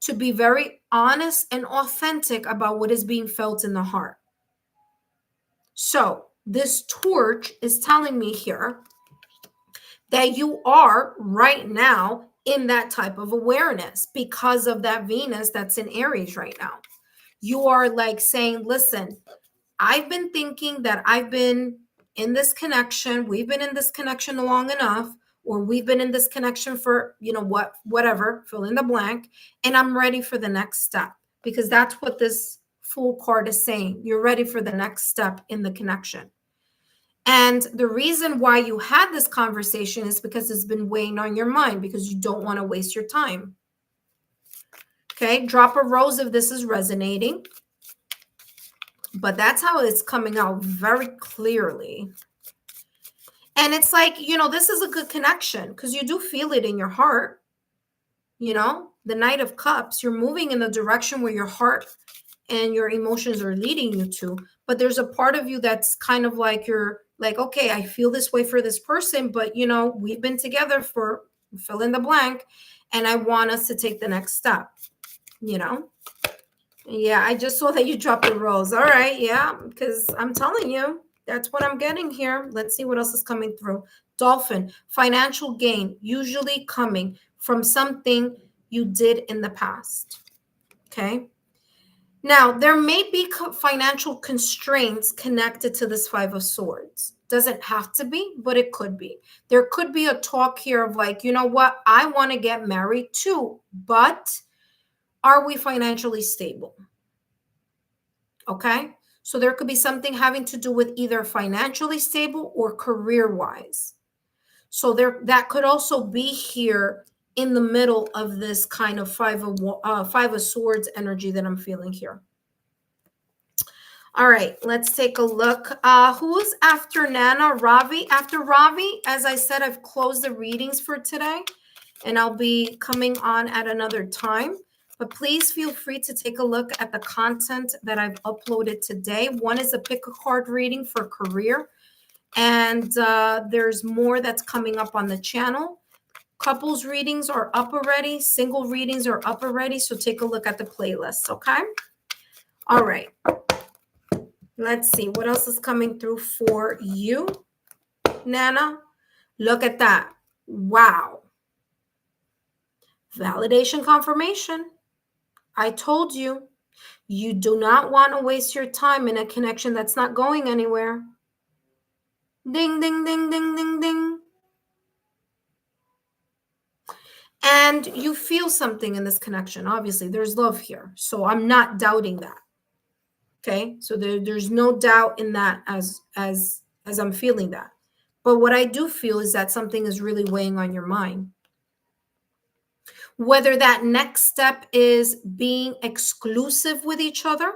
to be very honest and authentic about what is being felt in the heart. So this torch is telling me here that you are right now in that type of awareness because of that Venus that's in Aries right now. You are like saying, listen, I've been thinking that I've been in this connection. We've been in this connection long enough, or we've been in this connection for, whatever, fill in the blank. And I'm ready for the next step because that's what this Fool card is saying. You're ready for the next step in the connection. And the reason why you had this conversation is because it's been weighing on your mind because you don't want to waste your time. Okay, drop a rose if this is resonating. But that's how it's coming out very clearly. And it's like, this is a good connection because you do feel it in your heart. The Knight of Cups, you're moving in the direction where your heart and your emotions are leading you to. But there's a part of you that's kind of like, you're like, okay, I feel this way for this person, but we've been together for fill in the blank, and I want us to take the next step. Yeah, I just saw that you dropped the rose. All right, yeah, because I'm telling you, that's what I'm getting here. Let's see what else is coming through. Dolphin, financial gain, usually coming from something you did in the past. Okay. Now, there may be financial constraints connected to this Five of Swords. Doesn't have to be, but it could be. There could be a talk here of like, you know what? I want to get married too, but Are we financially stable? Okay. So there could be something having to do with either financially stable or career-wise. So there, that could also be here in the middle of this kind of five of swords energy that I'm feeling here. All right, let's take a look. Who's after Nana? Ravi. After Ravi, as I said, I've closed the readings for today, and I'll be coming on at another time. But please feel free to take a look at the content that I've uploaded today. One is a pick a card reading for career, and there's more that's coming up on the channel. Couples readings are up already. Single readings are up already. So take a look at the playlist, okay? All right. Let's see what else is coming through for you, Nana. Look at that. Wow. Validation confirmation. I told you, you do not want to waste your time in a connection that's not going anywhere. Ding, ding, ding, ding, ding, ding. And you feel something in this connection. Obviously, there's love here. So I'm not doubting that. Okay, so there's no doubt in that as I'm feeling that. But what I do feel is that something is really weighing on your mind. Whether that next step is being exclusive with each other,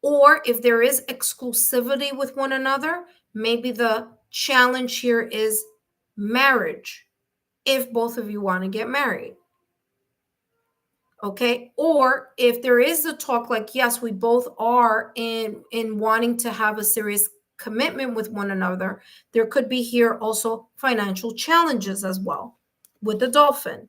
or if there is exclusivity with one another, maybe the challenge here is marriage, if both of you want to get married. Okay, or if there is a talk like, yes, we both are in wanting to have a serious commitment with one another, there could be here also financial challenges as well with the dolphin.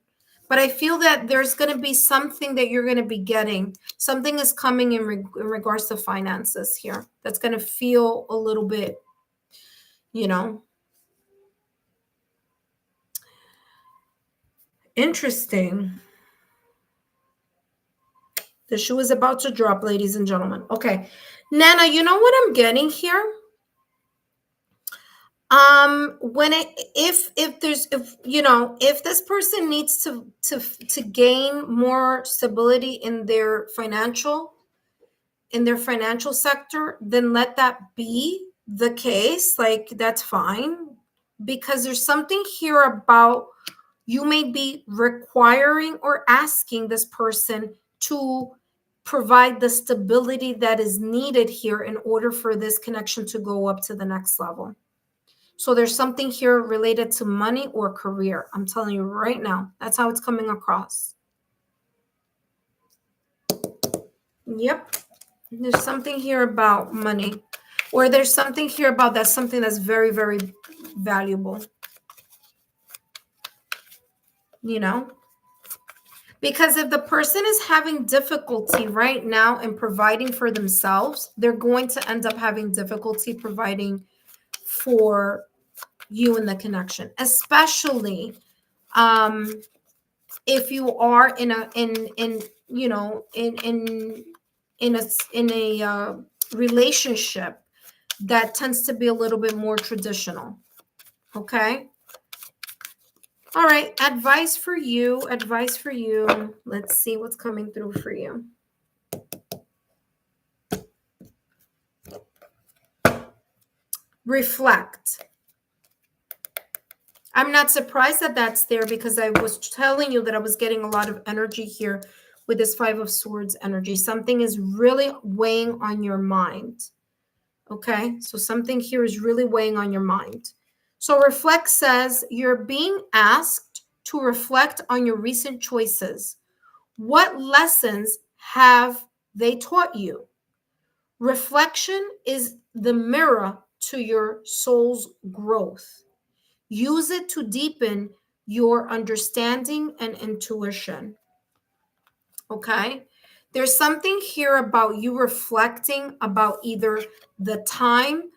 But I feel that there's going to be something that you're going to be getting. Something is coming in regards to finances here that's going to feel a little bit, interesting. The shoe is about to drop, ladies and gentlemen. Okay. Nana, you know what I'm getting here? If this person needs to gain more stability in their financial sector, then let that be the case. Like, that's fine, because there's something here about you may be requiring or asking this person to provide the stability that is needed here in order for this connection to go up to the next level. So there's something here related to money or career. I'm telling you right now, that's how it's coming across. Yep. There's something here about money, or there's something here about that's something that's very, very valuable. Because if the person is having difficulty right now in providing for themselves, they're going to end up having difficulty providing for you in the connection, especially if you are in a relationship that tends to be a little bit more traditional. Okay. All right, advice for you. Let's see what's coming through for you. Reflect. I'm not surprised that that's there, because I was telling you that I was getting a lot of energy here with this Five of Swords energy. Something is really weighing on your mind. Okay, so something here is really weighing on your mind. So reflect says you're being asked to reflect on your recent choices. What lessons have they taught you? Reflection is the mirror to your soul's growth. Use it to deepen your understanding and intuition. Okay? There's something here about you reflecting about either the time,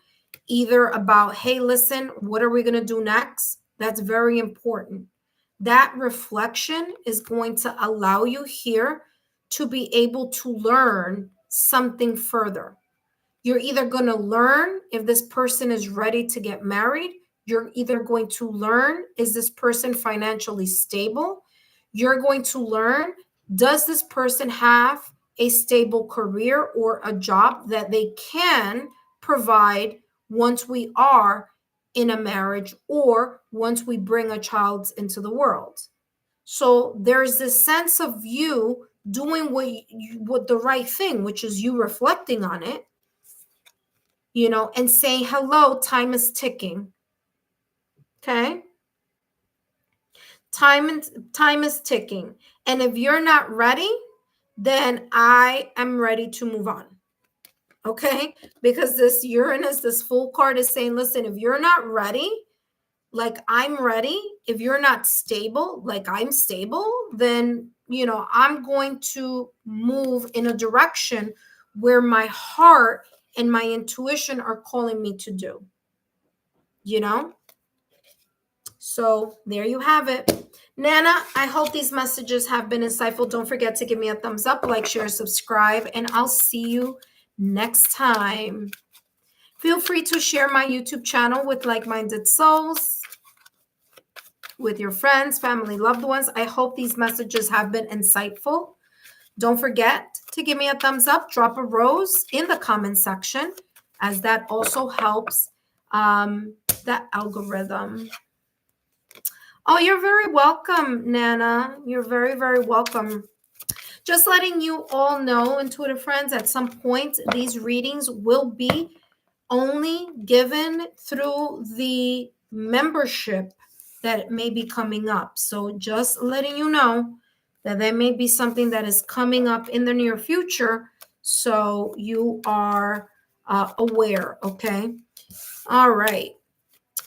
either about, hey, listen, what are we going to do next? That's very important. That reflection is going to allow you here to be able to learn something further. You're either going to learn if this person is ready to get married. You're either going to learn, is this person financially stable? You're going to learn Does this person have a stable career or a job that they can provide once we are in a marriage or once we bring a child into the world? So there's this sense of you doing what the right thing, which is you reflecting on it, and saying, hello, time is ticking. Okay? Time is ticking. And if you're not ready, then I am ready to move on. Okay? Because this Uranus, this Fool card is saying, listen, if you're not ready, like I'm ready, if you're not stable, like I'm stable, then, I'm going to move in a direction where my heart and my intuition are calling me to do, So there you have it. Nana, I hope these messages have been insightful. Don't forget to give me a thumbs up, like, share, subscribe, and I'll see you next time. Feel free to share my YouTube channel with like-minded souls, with your friends, family, loved ones. I hope these messages have been insightful. Don't forget to give me a thumbs up, drop a rose in the comment section, as that also helps the algorithm. Oh, you're very welcome, Nana. You're very, very welcome. Just letting you all know, intuitive friends, at some point, these readings will be only given through the membership that may be coming up. So just letting you know that there may be something that is coming up in the near future, so you are aware, okay? All right.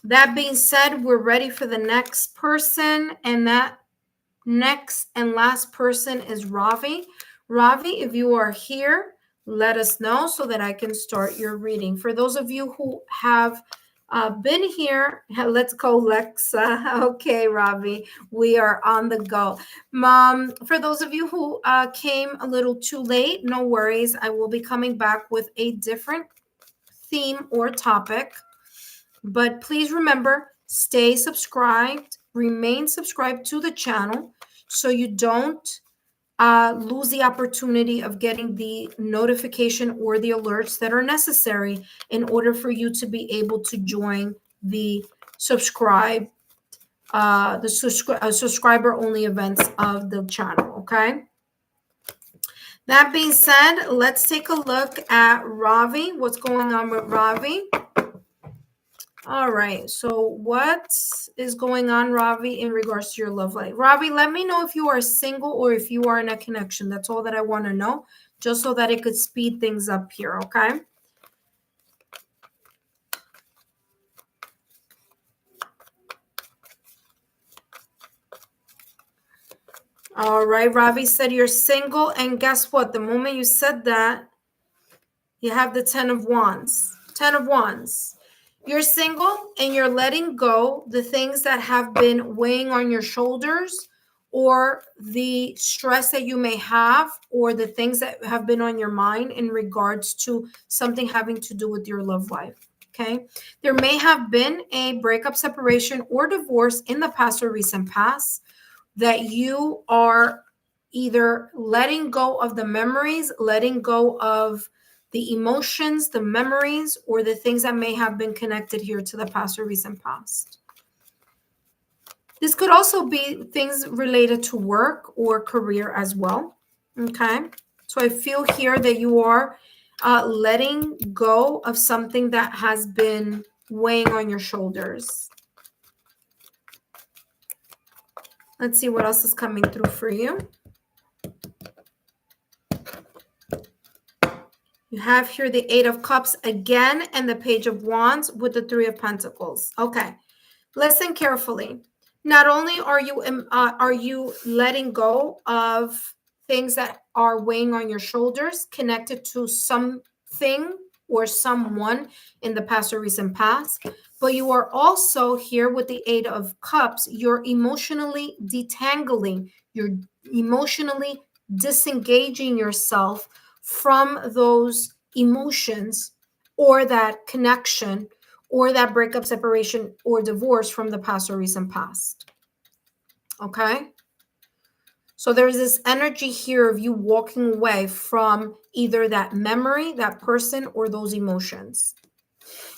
That being said, we're ready for the next person, and that next and last person is Ravi. Ravi, if you are here, let us know so that I can start your reading. For those of you who have been here, let's go, Lexa. Okay, Ravi, we are on the go. For those of you who came a little too late, no worries. I will be coming back with a different theme or topic. But please remember, stay subscribed, remain subscribed to the channel so you don't lose the opportunity of getting the notification or the alerts that are necessary in order for you to be able to join the subscriber only events of the channel. Okay. That being said, let's take a look at Ravi. What's going on with Ravi? All right. So what is going on, Ravi, in regards to your love life? Ravi, let me know if you are single or if you are in a connection. That's all that I want to know, just so that it could speed things up here, okay? All right. Ravi said you're single, and guess what? The moment you said that, you have the 10 of Wands. 10 of Wands. You're single and you're letting go the things that have been weighing on your shoulders, or the stress that you may have, or the things that have been on your mind in regards to something having to do with your love life. Okay. There may have been a breakup, separation, or divorce in the past or recent past that you are either letting go of the memories, letting go of the emotions, the memories, or the things that may have been connected here to the past or recent past. This could also be things related to work or career as well. Okay. So I feel here that you are letting go of something that has been weighing on your shoulders. Let's see what else is coming through for you. You have here the Eight of Cups again and the Page of Wands with the Three of Pentacles. Okay. Listen carefully. Not only are you letting go of things that are weighing on your shoulders connected to something or someone in the past or recent past, but you are also here with the Eight of Cups. You're emotionally detangling. You're emotionally disengaging yourself from those emotions or that connection or that breakup, separation, or divorce from the past or recent past. Okay? So there's this energy here of you walking away from either that memory, that person, or those emotions.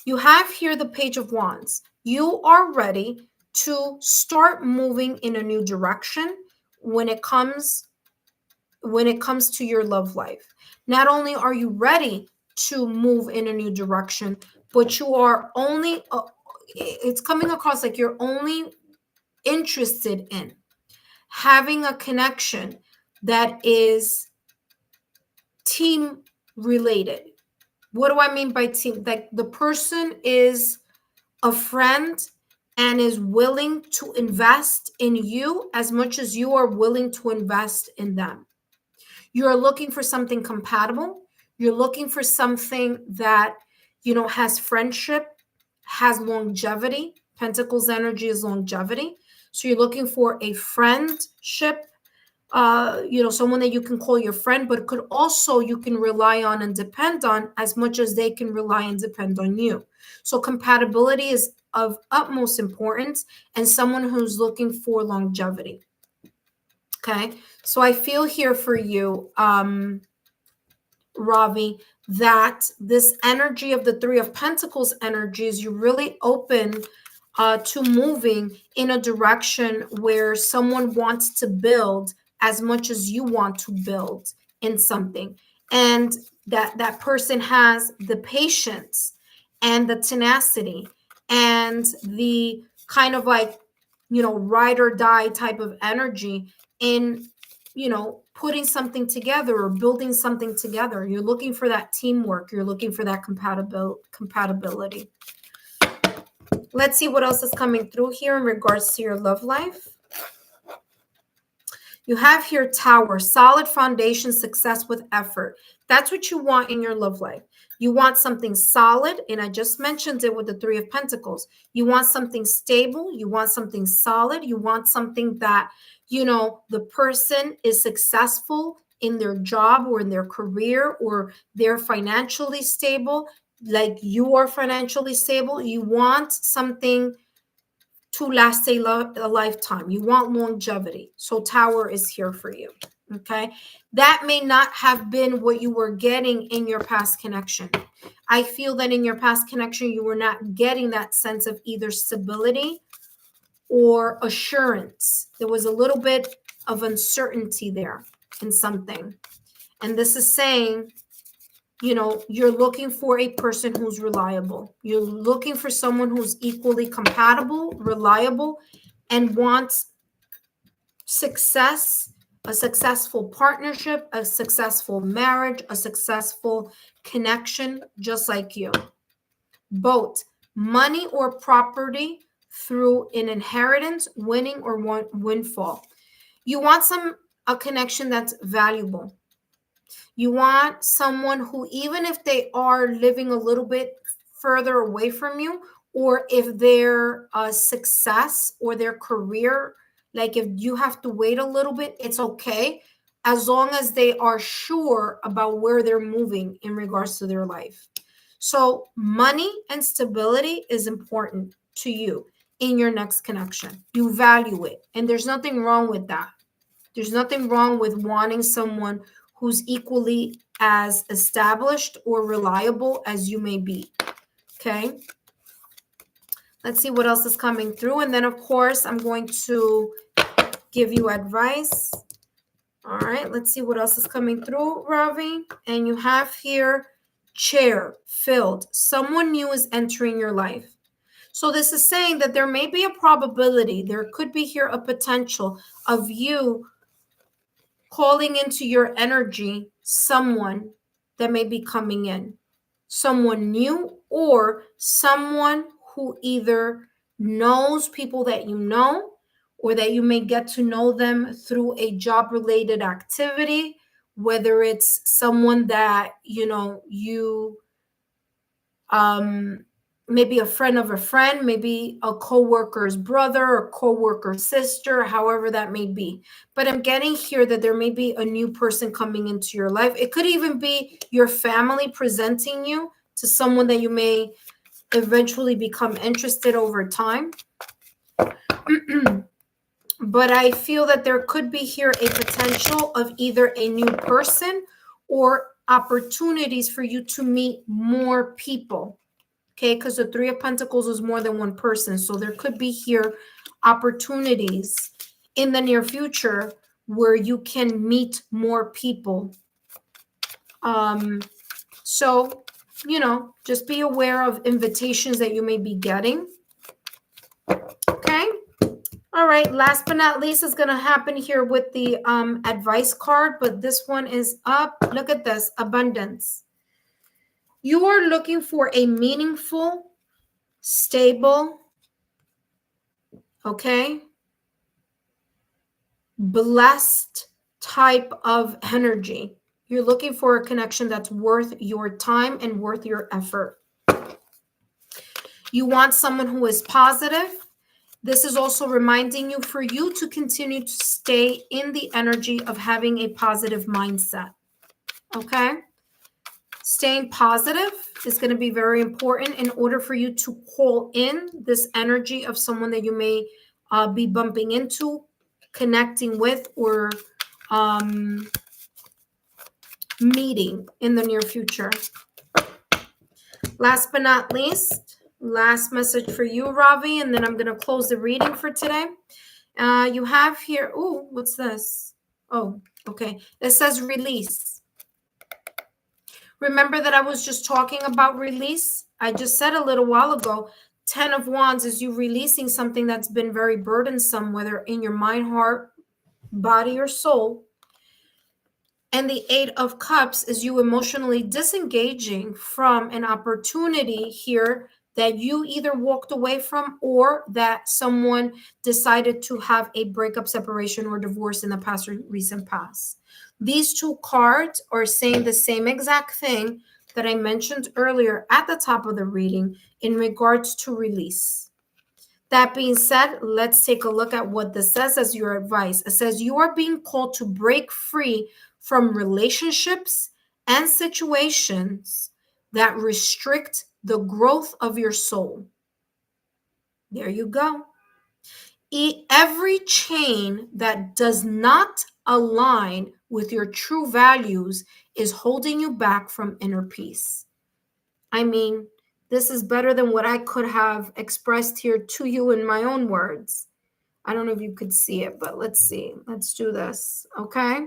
You have here the Page of Wands. You are ready to start moving in a new direction when it comes to your love life. Not only are you ready to move in a new direction, but you are only it's coming across like you're only interested in having a connection that is team related. What do I mean by team? Like the person is a friend and is willing to invest in you as much as you are willing to invest in them. You're looking for something compatible. You're looking for something that, has friendship, has longevity. Pentacles energy is longevity. So you're looking for a friendship, someone that you can call your friend, but could also you can rely on and depend on as much as they can rely and depend on you. So compatibility is of utmost importance, and someone who's looking for longevity. Okay, so I feel here for you, Ravi, that this energy of the Three of Pentacles energy is you really open to moving in a direction where someone wants to build as much as you want to build in something, and that person has the patience and the tenacity and the kind of like, ride or die type of energy in, putting something together or building something together. You're looking for that teamwork. You're looking for that compatibility. Let's see what else is coming through here in regards to your love life. You have here Tower, solid foundation, success with effort. That's what you want in your love life. You want something solid, and I just mentioned it with the Three of Pentacles. You want something stable. You want something solid. You want something that, the person is successful in their job or in their career, or they're financially stable, like you are financially stable. You want something to last a lifetime. You want longevity. So Tower is here for you. Okay. That may not have been what you were getting in your past connection. I feel that in your past connection, you were not getting that sense of either stability or assurance. There was a little bit of uncertainty there in something. And this is saying, you're looking for a person who's reliable. You're looking for someone who's equally compatible, reliable, and wants success, a successful partnership, a successful marriage, a successful connection, just like you. Both money or property through an inheritance, winning or windfall. You want a connection that's valuable. You want someone who, even if they are living a little bit further away from you, or if their success or their career, like if you have to wait a little bit, it's okay, as long as they are sure about where they're moving in regards to their life. So money and stability is important to you in your next connection. You value it, and there's nothing wrong with that. There's nothing wrong with wanting someone who's equally as established or reliable as you may be. Okay. Let's see what else is coming through. And then, of course, I'm going to give you advice. All right. Let's see what else is coming through, Ravi. And you have here chair filled. Someone new is entering your life. So this is saying that there may be a probability, there could be here a potential of you calling into your energy someone that may be coming in, someone new, or someone who either knows people that you know, or that you may get to know them through a job related activity, whether it's someone that you maybe a friend of a friend, maybe a co-worker's brother or co-worker's sister, however that may be. But I'm getting here that there may be a new person coming into your life. It could even be your family presenting you to someone that you may eventually become interested over time. But I feel that there could be here a potential of either a new person or opportunities for you to meet more people. Okay, because the Three of Pentacles is more than one person. So there could be here opportunities in the near future where you can meet more people. So, just be aware of invitations that you may be getting. Okay. All right. Last but not least is going to happen here with the advice card, but this one is up. Look at this, abundance. You are looking for a meaningful, stable, okay, blessed type of energy. You're looking for a connection that's worth your time and worth your effort. You want someone who is positive. This is also reminding you for you to continue to stay in the energy of having a positive mindset. Okay? Staying positive is going to be very important in order for you to call in this energy of someone that you may be bumping into, connecting with, or meeting in the near future. Last but not least, last message for you, Ravi, and then I'm going to close the reading for today. You have here, oh, what's this? Oh, okay. It says release. Remember that I was just talking about release? I just said a little while ago, 10 of Wands is you releasing something that's been very burdensome, whether in your mind, heart, body, or soul. And the 8 of Cups is you emotionally disengaging from an opportunity here that you either walked away from or that someone decided to have a breakup, separation, or divorce in the past or recent past. These two cards are saying the same exact thing that I mentioned earlier at the top of the reading in regards to release. That being said, let's take a look at what this says as your advice. It says you are being called to break free from relationships and situations that restrict the growth of your soul. There you go. Every chain that does not align with your true values is holding you back from inner peace. I mean, this is better than what I could have expressed here to you in my own words. I don't know if you could see it, but let's see. Let's do this, okay?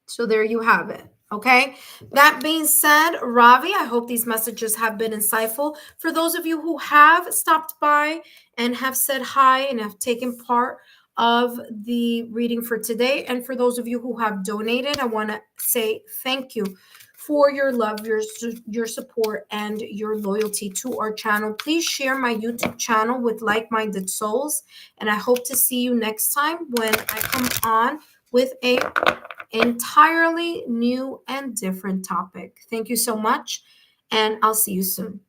So there you have it. Okay. That being said, Ravi, I hope these messages have been insightful. For those of you who have stopped by and have said hi and have taken part of the reading for today, and for those of you who have donated, I want to say thank you for your love, your support, and your loyalty to our channel. Please share my YouTube channel with like-minded souls, and I hope to see you next time when I come on with a entirely new and different topic. Thank you so much, and I'll see you soon.